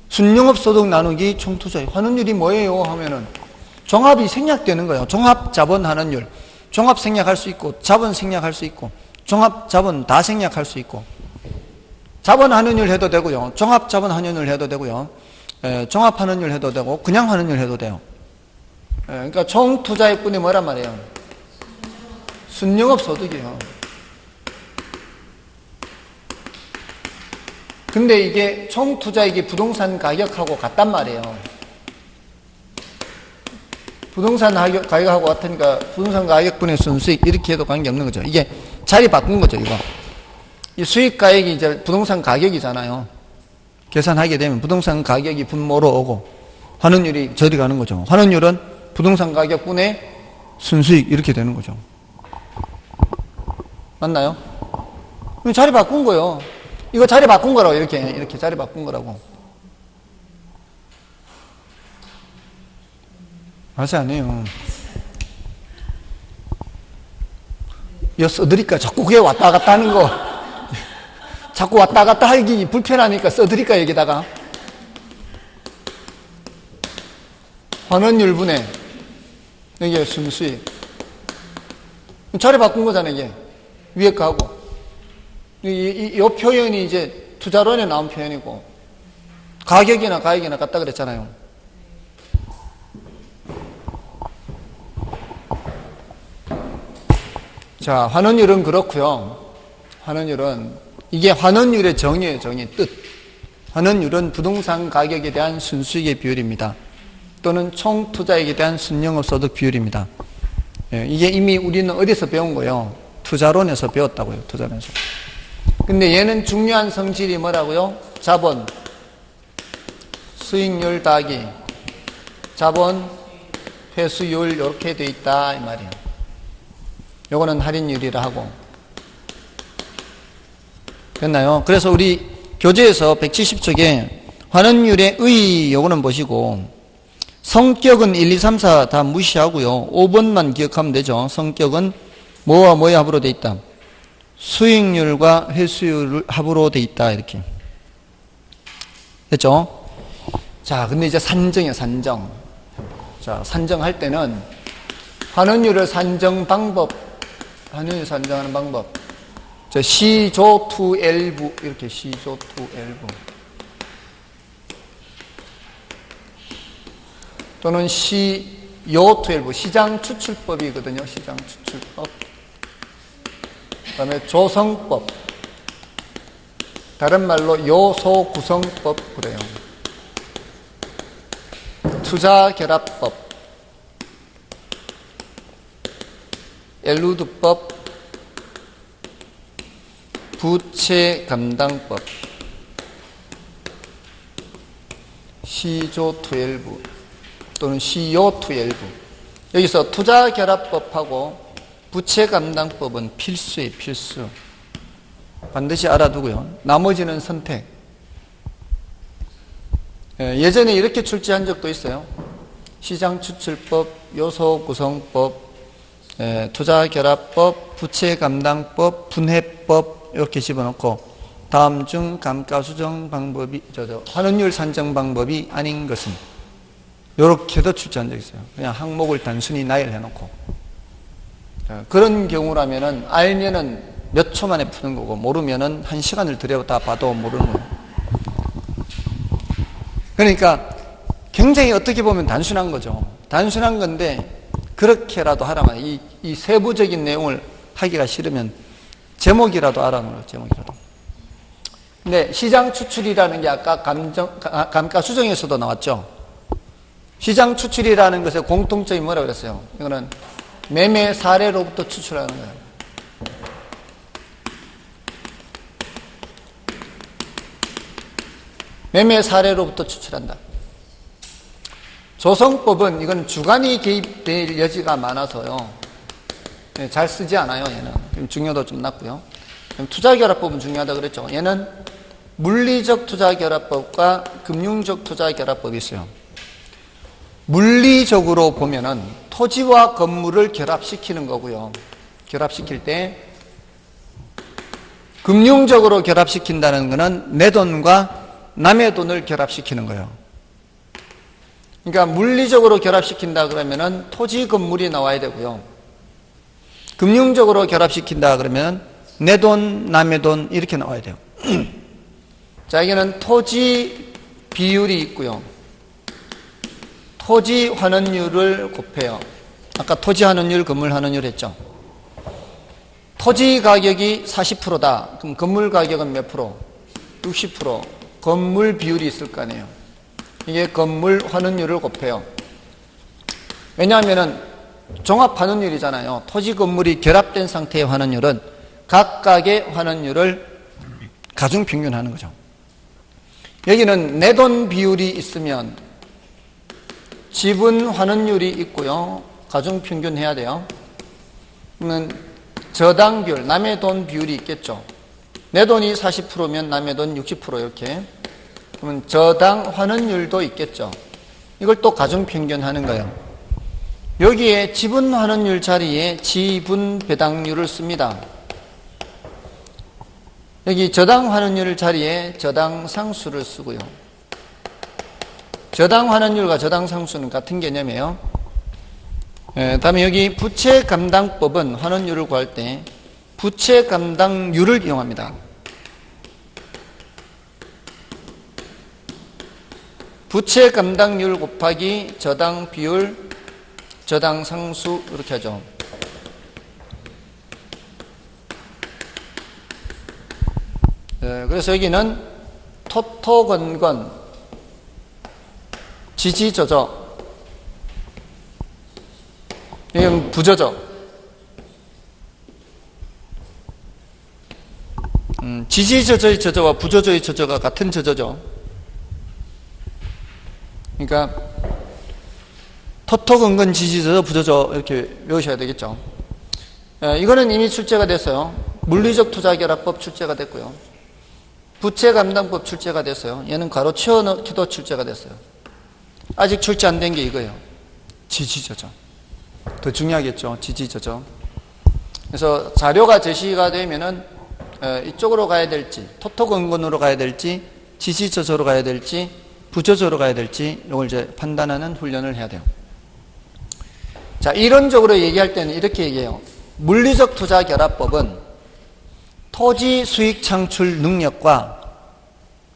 순영업 소득 나누기 총투자. 환원율이 뭐예요? 하면은 종합이 생략되는 거예요. 종합 자본 환원율. 종합 생략할 수 있고, 자본 생략할 수 있고, 종합 자본 다 생략할 수 있고, 자본 환원율 해도 되고요. 종합 자본 환원율 해도 되고요. 종합 환원율 해도 되고, 그냥 환원율 해도 돼요. 그러니까 총 투자액분이 뭐란 말이에요? 순영업 소득이에요. 근데 이게 총 투자액이 부동산 가격하고 같단 말이에요. 부동산 가격하고 같으니까 부동산 가격분의 순수익 이렇게 해도 관계없는 거죠. 이게 자리 바꾼 거죠, 이거. 이 수익가액이 이제 부동산 가격이잖아요. 계산하게 되면 부동산 가격이 분모로 오고 환원율이 저리 가는 거죠. 환원율은 부동산 가격분의 순수익 이렇게 되는 거죠. 맞나요? 자리 바꾼 거예요. 이거 자리 바꾼 거라고, 이렇게 자리 바꾼 거라고. 알지 않아요. 이거 써드릴까? 자꾸 그게 왔다 갔다 하는 거. 자꾸 왔다 갔다 하기 불편하니까 써드릴까, 여기다가. 환원율분의, 이게 순수익. 자리 바꾼 거잖아요, 이게. 위에 거하고. 이 표현이 이제 투자론에 나온 표현이고, 가격이나 같다 그랬잖아요. 자, 환원율은 그렇고요. 환원율은, 이게 환원율의 정의예요, 뜻. 환원율은 부동산 가격에 대한 순수익의 비율입니다. 또는 총 투자액에 대한 순영업 소득 비율입니다. 이게 이미 우리는 어디서 배운 거예요? 투자론에서 배웠다고요, 투자론에서. 근데 얘는 중요한 성질이 뭐라고요? 자본, 수익률 더하기, 자본, 회수율, 이렇게 돼 있다, 이 말이에요. 요거는 할인율이라 하고. 됐나요? 그래서 우리 교재에서 170쪽에 환원율의 의, 요거는 보시고, 성격은 1, 2, 3, 4 다 무시하고요. 5번만 기억하면 되죠. 성격은 뭐와 뭐의 합으로 돼 있다. 수익률과 회수율 합으로 돼 있다. 이렇게. 됐죠? 자, 근데 이제 산정이에요, 산정. 자, 산정할 때는 환원율을 산정 방법, 환원율 산정하는 방법. 자, 시조투 엘부, 이렇게 시조투 엘부. 또는 시요투 엘부, 시장 추출법이거든요, 시장 추출법. 그 다음에 조성법, 다른 말로 요소 구성법 그래요. 투자결합법, 엘루드법, 부채감당법, 시조12 또는 시요12. 여기서 투자결합법하고 부채감당법은 필수예요, 필수. 반드시 알아두고요. 나머지는 선택. 예전에 이렇게 출제한 적도 있어요. 시장추출법, 요소구성법, 투자결합법, 부채감당법, 분해법 이렇게 집어넣고 다음 중 감가수정 방법이 환원율 산정 방법이 아닌 것은 이렇게도 출제한 적이 있어요. 그냥 항목을 단순히 나열해놓고 그런 경우라면은 알면은 몇 초 만에 푸는 거고 모르면은 한 시간을 들여다 봐도 모르는 거예요. 그러니까 굉장히 어떻게 보면 단순한 거죠. 단순한 건데 그렇게라도 하라면 이 세부적인 내용을 하기가 싫으면 제목이라도 알아놓으라고, 제목이라도. 근데 시장 추출이라는 게 아까 감가수정에서도 나왔죠. 시장 추출이라는 것의 공통점이 뭐라고 그랬어요? 이거는 매매 사례로부터 추출하는 거예요. 매매 사례로부터 추출한다. 조성법은 이건 주관이 개입될 여지가 많아서요. 잘 쓰지 않아요, 얘는. 중요도 좀 낮고요. 투자결합법은 중요하다 그랬죠. 얘는 물리적 투자결합법과 금융적 투자결합법이 있어요. 물리적으로 보면은 토지와 건물을 결합시키는 거고요. 결합시킬 때 금융적으로 결합시킨다는 것은 내 돈과 남의 돈을 결합시키는 거예요. 그러니까 물리적으로 결합시킨다 그러면은 토지 건물이 나와야 되고요. 금융적으로 결합시킨다 그러면 내 돈, 남의 돈 이렇게 나와야 돼요. 자, 여기는 토지 비율이 있고요. 토지 환원율을 곱해요. 아까 토지 환원율, 건물 환원율 했죠. 토지 가격이 40%다. 그럼 건물 가격은 몇 프로? 60%. 건물 비율이 있을 거 아니에요. 이게 건물 환원율을 곱해요. 왜냐하면은 종합 환원율이잖아요. 토지 건물이 결합된 상태의 환원율은 각각의 환원율을 가중평균하는 거죠. 여기는 내 돈 비율이 있으면 지분 환원율이 있고요. 가중평균해야 돼요. 그러면 저당 비율, 남의 돈 비율이 있겠죠. 내 돈이 40%면 남의 돈 60% 이렇게. 그러면 저당 환원율도 있겠죠. 이걸 또 가중평균하는 거예요. 여기에 지분 환원율 자리에 지분 배당률을 씁니다. 여기 저당 환원율 자리에 저당 상수를 쓰고요. 저당 환원율과 저당 상수는 같은 개념이에요. 다음에 여기 부채 감당법은 환원율을 구할 때 부채 감당률을 이용합니다. 부채 감당률 곱하기 저당 비율, 저당 상수 이렇게 하죠. 그래서 여기는 토토건건, 지지저저, 이건 부저저. 지지저저의 저저와 부저저의 저저가 같은 저저죠. 그러니까 토토건건, 지지저저, 부저저 이렇게 외우셔야 되겠죠. 이거는 이미 출제가 됐어요. 물리적 투자결합법 출제가 됐고요. 부채감당법 출제가 됐어요. 얘는 괄호 치워넣기도 출제가 됐어요. 아직 출제 안 된 게 이거예요. 지지저저. 더 중요하겠죠. 지지저저. 그래서 자료가 제시가 되면은 이쪽으로 가야 될지, 토토건건으로 가야 될지, 지지저저로 가야 될지, 부저저로 가야 될지 이걸 이제 판단하는 훈련을 해야 돼요. 자, 이론적으로 얘기할 때는 이렇게 얘기해요. 물리적 투자결합법은 토지 수익 창출 능력과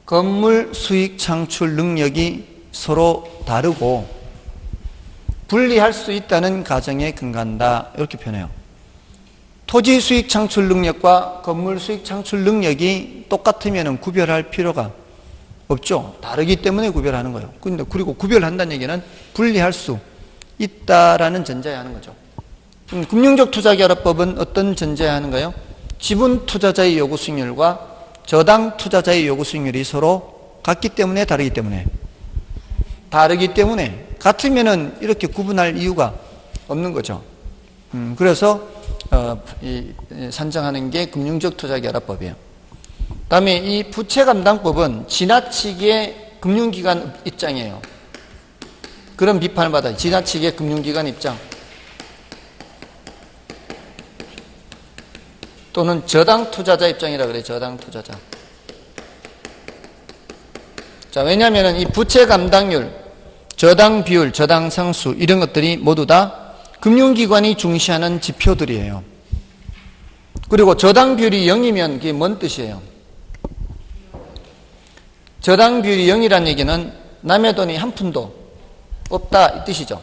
건물 수익 창출 능력이 서로 다르고 분리할 수 있다는 가정에 근거한다. 이렇게 표현해요. 토지 수익 창출 능력과 건물 수익 창출 능력이 똑같으면 구별할 필요가 없죠. 다르기 때문에 구별하는 거예요. 그리고 구별한다는 얘기는 분리할 수 있다라는 전제에 하는 거죠. 금융적 투자결합법은 어떤 전제에 하는 거예요? 지분 투자자의 요구 수익률과 저당 투자자의 요구 수익률이 서로 같기 때문에 다르기 때문에 같으면은 이렇게 구분할 이유가 없는 거죠. 그래서 산정하는 게 금융적 투자결합법이에요. 다음에 이 부채감당법은 지나치게 금융기관 입장이에요. 그런 비판을 받아요. 지나치게 금융기관 입장 또는 저당 투자자 입장이라 그래요. 저당 투자자. 자, 왜냐하면 이 부채 감당률, 저당 비율, 저당 상수 이런 것들이 모두 다 금융기관이 중시하는 지표들이에요. 그리고 저당 비율이 0이면 그게 뭔 뜻이에요? 저당 비율이 0이라는 얘기는 남의 돈이 한 푼도 없다 이 뜻이죠.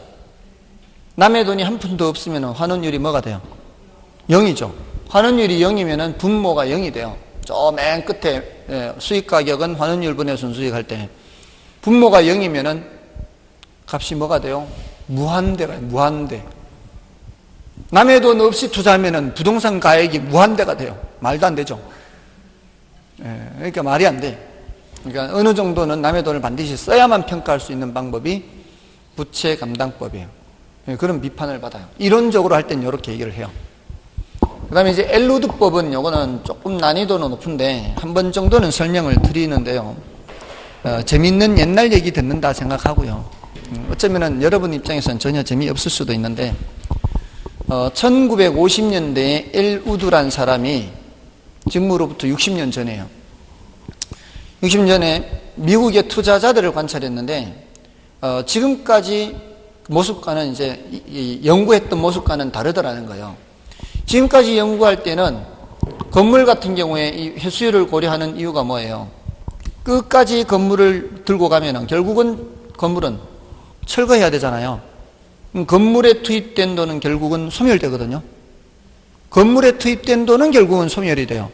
남의 돈이 한 푼도 없으면 환원율이 뭐가 돼요? 0이죠. 환원율이 0이면 분모가 0이 돼요. 저 맨 끝에 수익 가격은 환원율 분의 순수익 할 때 분모가 0이면 값이 뭐가 돼요? 무한대가 돼요. 무한대. 남의 돈 없이 투자하면 부동산 가액이 무한대가 돼요. 말도 안 되죠. 그러니까 말이 안 돼. 그러니까 어느 정도는 남의 돈을 반드시 써야만 평가할 수 있는 방법이 부채 감당법이에요. 그런 비판을 받아요. 이론적으로 할 땐 이렇게 얘기를 해요. 그 다음에 이제 엘루드법은 요거는 조금 난이도는 높은데 한 번 정도는 설명을 드리는데요. 재밌는 옛날 얘기 듣는다 생각하고요. 어쩌면은 여러분 입장에서는 전혀 재미없을 수도 있는데 1950년대에 엘우드란 사람이 지금으로부터 60년 전이에요. 60년 전에 미국의 투자자들을 관찰했는데 지금까지 모습과는 이제 연구했던 모습과는 다르더라는 거예요. 지금까지 연구할 때는 건물 같은 경우에 이 회수율을 고려하는 이유가 뭐예요? 끝까지 건물을 들고 가면은 결국은 건물은 철거해야 되잖아요. 건물에 투입된 돈은 결국은 소멸되거든요. 건물에 투입된 돈은 결국은 소멸이 돼요.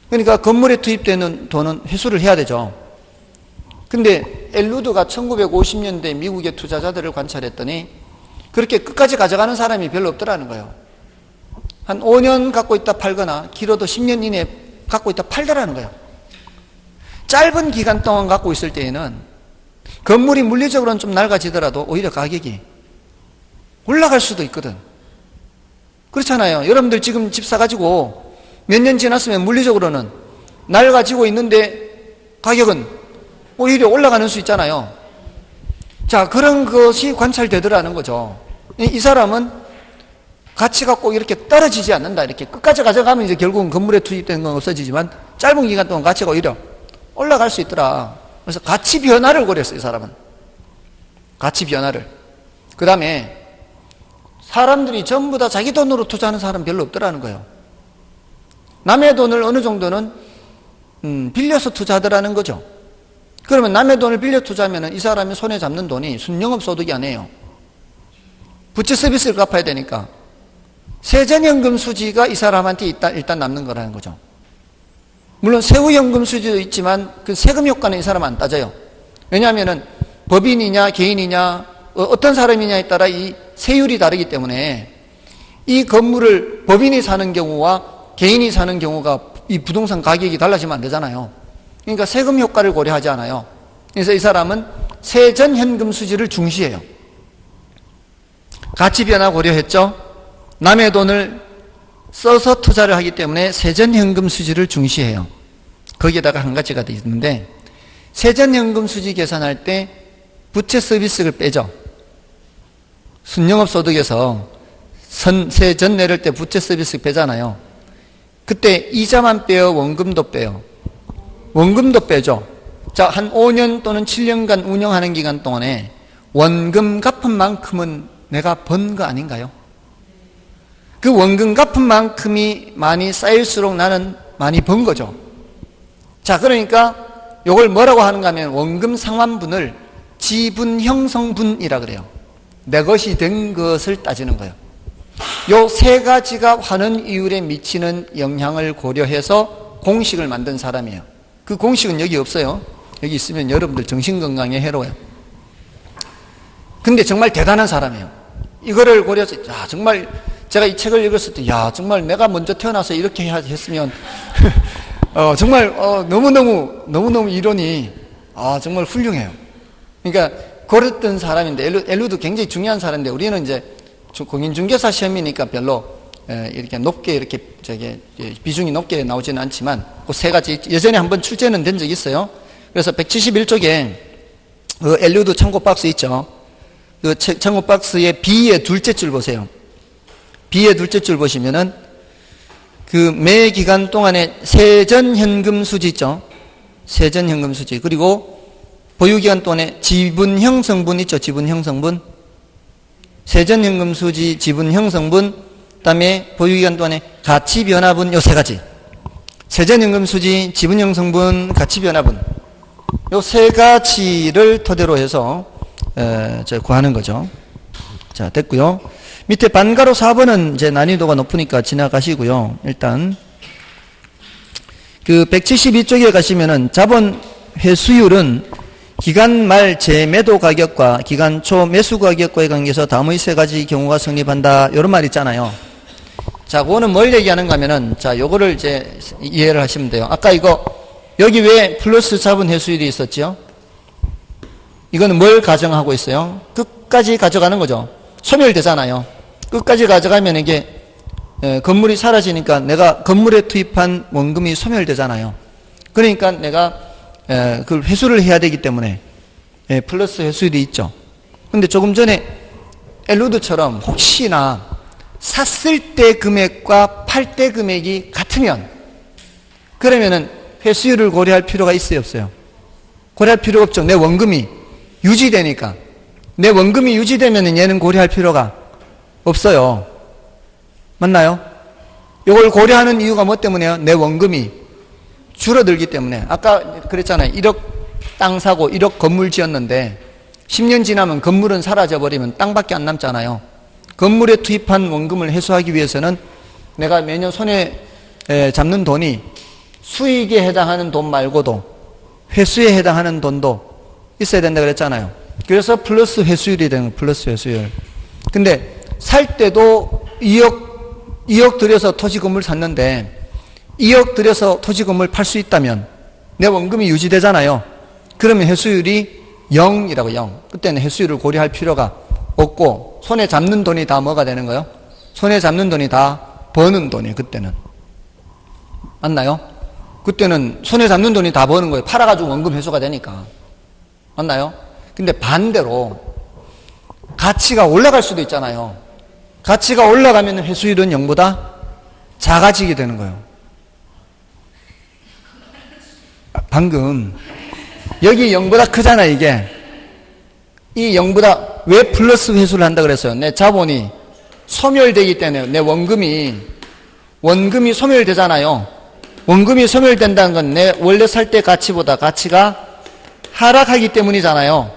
그러니까 건물에 투입되는 돈은 회수를 해야 되죠. 근데 엘루드가 1950년대 미국의 투자자들을 관찰했더니 그렇게 끝까지 가져가는 사람이 별로 없더라는 거예요. 한 5년 갖고 있다 팔거나 길어도 10년 이내에 갖고 있다 팔더라는 거예요. 짧은 기간 동안 갖고 있을 때에는 건물이 물리적으로는 좀 낡아지더라도 오히려 가격이 올라갈 수도 있거든. 그렇잖아요. 여러분들 지금 집 사가지고 몇 년 지났으면 물리적으로는 낡아지고 있는데 가격은 오히려 올라가는 수 있잖아요. 자, 그런 것이 관찰되더라는 거죠. 이 사람은 가치가 꼭 이렇게 떨어지지 않는다. 이렇게 끝까지 가져가면 이제 결국은 건물에 투입된 건 없어지지만 짧은 기간 동안 가치가 오히려 올라갈 수 있더라. 그래서 가치 변화를 고렸어요, 이 사람은. 가치 변화를. 그 다음에 사람들이 전부 다 자기 돈으로 투자하는 사람 별로 없더라는 거예요. 남의 돈을 어느 정도는 빌려서 투자하더라는 거죠. 그러면 남의 돈을 빌려 투자하면 이 사람이 손에 잡는 돈이 순영업 소득이 아니에요. 부채 서비스를 갚아야 되니까 세전연금 수지가 이 사람한테 일단 남는 거라는 거죠. 물론 세후연금 수지도 있지만 그 세금 효과는 이 사람 안 따져요. 왜냐하면 법인이냐 개인이냐 어떤 사람이냐에 따라 이 세율이 다르기 때문에 이 건물을 법인이 사는 경우와 개인이 사는 경우가 이 부동산 가격이 달라지면 안 되잖아요. 그러니까 세금 효과를 고려하지 않아요. 그래서 이 사람은 세전현금 수지를 중시해요. 가치 변화 고려했죠. 남의 돈을 써서 투자를 하기 때문에 세전현금 수지를 중시해요. 거기에다가 한 가지가 더 있는데 세전현금 수지 계산할 때 부채 서비스를 빼죠. 순영업 소득에서 세전 내릴 때 부채 서비스 빼잖아요. 그때 이자만 빼요, 원금도 빼요? 원금도 빼죠. 자, 한 5년 또는 7년간 운영하는 기간 동안에 원금 갚은 만큼은 내가 번 거 아닌가요? 그 원금 갚은 만큼이 많이 쌓일수록 나는 많이 번 거죠. 자, 그러니까 이걸 뭐라고 하는가 하면 원금 상환분을 지분 형성분이라 그래요. 내 것이 된 것을 따지는 거예요. 요 세 가지가 환원 이율에 미치는 영향을 고려해서 공식을 만든 사람이에요. 그 공식은 여기 없어요. 여기 있으면 여러분들 정신건강에 해로워요. 근데 정말 대단한 사람이에요. 이거를 고려해서 정말 제가 이 책을 읽었을 때, 야, 정말 내가 먼저 태어나서 이렇게 했으면, 정말, 너무너무 이론이, 정말 훌륭해요. 그러니까, 그랬던 사람인데, 엘루도 굉장히 중요한 사람인데, 우리는 이제, 공인중개사 시험이니까 별로, 이렇게 높게, 이렇게, 비중이 높게 나오지는 않지만, 그 세 가지, 예전에 한번 출제는 된 적이 있어요. 그래서 171쪽에, 엘루드 참고 박스 있죠. 그 참고 박스의 B의 둘째 줄 보세요. B의 둘째 줄 보시면은 그 매 기간 동안에 세전현금 수지 있죠. 세전현금 수지. 그리고 보유기간 동안에 지분 형성분 있죠. 지분 형성분. 세전현금 수지, 지분 형성분, 그 다음에 보유기간 동안에 가치변화분 요 세 가지. 세전현금 수지, 지분 형성분, 가치변화분. 요 세 가지를 토대로 해서 구하는 거죠. 자, 됐고요. 밑에 반가로 4번은 이제 난이도가 높으니까 지나가시고요. 일단 그 172쪽에 가시면은 자본 회수율은 기간 말 재매도 가격과 기간 초 매수 가격과의 관계에서 다음의 세 가지 경우가 성립한다. 이런 말 있잖아요. 자, 그거는 뭘 얘기하는가 하면은, 자, 요거를 이제 이해를 하시면 돼요. 아까 이거, 여기 왜 플러스 자본 회수율이 있었죠? 이거는 뭘 가정하고 있어요? 끝까지 가져가는 거죠. 소멸되잖아요. 끝까지 가져가면 이게 건물이 사라지니까 내가 건물에 투입한 원금이 소멸되잖아요. 그러니까 내가 그걸 회수를 해야 되기 때문에 플러스 회수율이 있죠. 근데 조금 전에 엘루드처럼 혹시나 샀을 때 금액과 팔 때 금액이 같으면 그러면은 회수율을 고려할 필요가 있어요, 없어요? 고려할 필요가 없죠. 내 원금이 유지되니까. 내 원금이 유지되면 얘는 고려할 필요가 없어요. 맞나요? 이걸 고려하는 이유가 뭐 때문에요? 내 원금이 줄어들기 때문에. 아까 그랬잖아요. 1억 땅 사고 1억 건물 지었는데 10년 지나면 건물은 사라져버리면 땅밖에 안 남잖아요. 건물에 투입한 원금을 해소하기 위해서는 내가 매년 손에 잡는 돈이 수익에 해당하는 돈 말고도 회수에 해당하는 돈도 있어야 된다 그랬잖아요. 그래서 플러스 회수율이 되는 거예요. 플러스 회수율. 근데 살 때도 2억 들여서 토지 건물 샀는데 2억 들여서 토지 건물 팔 수 있다면 내 원금이 유지되잖아요. 그러면 회수율이 0이라고 0. 그때는 회수율을 고려할 필요가 없고 손에 잡는 돈이 다 뭐가 되는 거예요? 손에 잡는 돈이 다 버는 돈이에요. 그때는. 맞나요? 그때는 손에 잡는 돈이 다 버는 거예요. 팔아가지고 원금 회수가 되니까. 맞나요? 근데 반대로 가치가 올라갈 수도 있잖아요. 가치가 올라가면 회수율은 0보다 작아지게 되는 거예요. 방금 여기 0보다 크잖아 이게. 이 0보다 왜 플러스 회수를 한다 그랬어요? 내 자본이 소멸되기 때문에 내 원금이 소멸되잖아요. 원금이 소멸된다는 건 내 원래 살 때 가치보다 가치가 하락하기 때문이잖아요.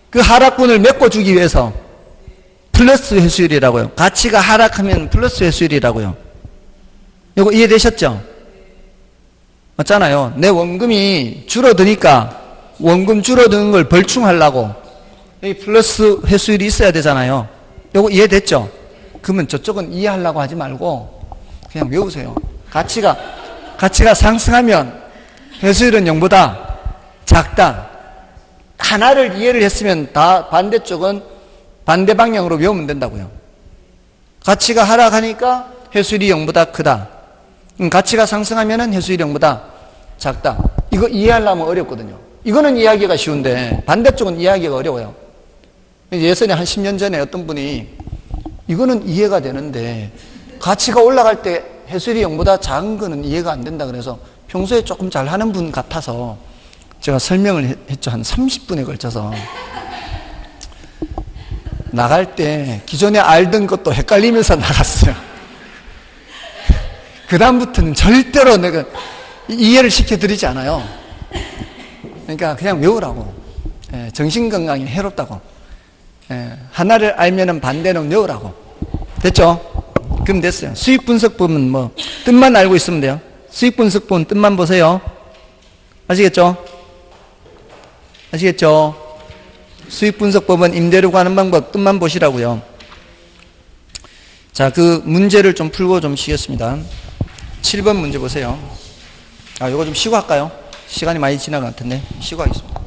그 하락분을 메꿔주기 위해서 플러스 회수율이라고요. 가치가 하락하면 플러스 회수율이라고요. 이거 이해되셨죠? 맞잖아요. 내 원금이 줄어드니까 원금 줄어드는 걸 벌충하려고 이 플러스 회수율이 있어야 되잖아요. 이거 이해됐죠? 그러면 저쪽은 이해하려고 하지 말고 그냥 외우세요. 가치가 상승하면 회수율은 0보다 작다. 하나를 이해를 했으면 다 반대쪽은 반대 방향으로 외우면 된다고요. 가치가 하락하니까 회수율이 0보다 크다. 가치가 상승하면 회수율이 0보다 작다. 이거 이해하려면 어렵거든요. 이거는 이해하기가 쉬운데 반대쪽은 이해하기가 어려워요. 예전에 한 10년 전에 어떤 분이 이거는 이해가 되는데 가치가 올라갈 때 회수율이 0보다 작은 거는 이해가 안 된다 그래서 평소에 조금 잘하는 분 같아서 제가 설명을 했죠. 한 30분에 걸쳐서. 나갈 때 기존에 알던 것도 헷갈리면서 나갔어요. 그 다음부터는 절대로 내가 이해를 시켜드리지 않아요. 그러니까 그냥 외우라고. 정신건강에 해롭다고. 하나를 알면은 반대는 외우라고. 됐죠? 그럼 됐어요. 수익분석법은 뭐 뜻만 알고 있으면 돼요. 수익분석법은 뜻만 보세요. 아시겠죠? 아시겠죠? 수익분석법은 임대료 구하는 방법 뜻만 보시라고요. 자, 그 문제를 좀 풀고 좀 쉬겠습니다. 7번 문제 보세요. 요거 좀 쉬고 할까요? 시간이 많이 지나간 것 같은데 쉬고 하겠습니다.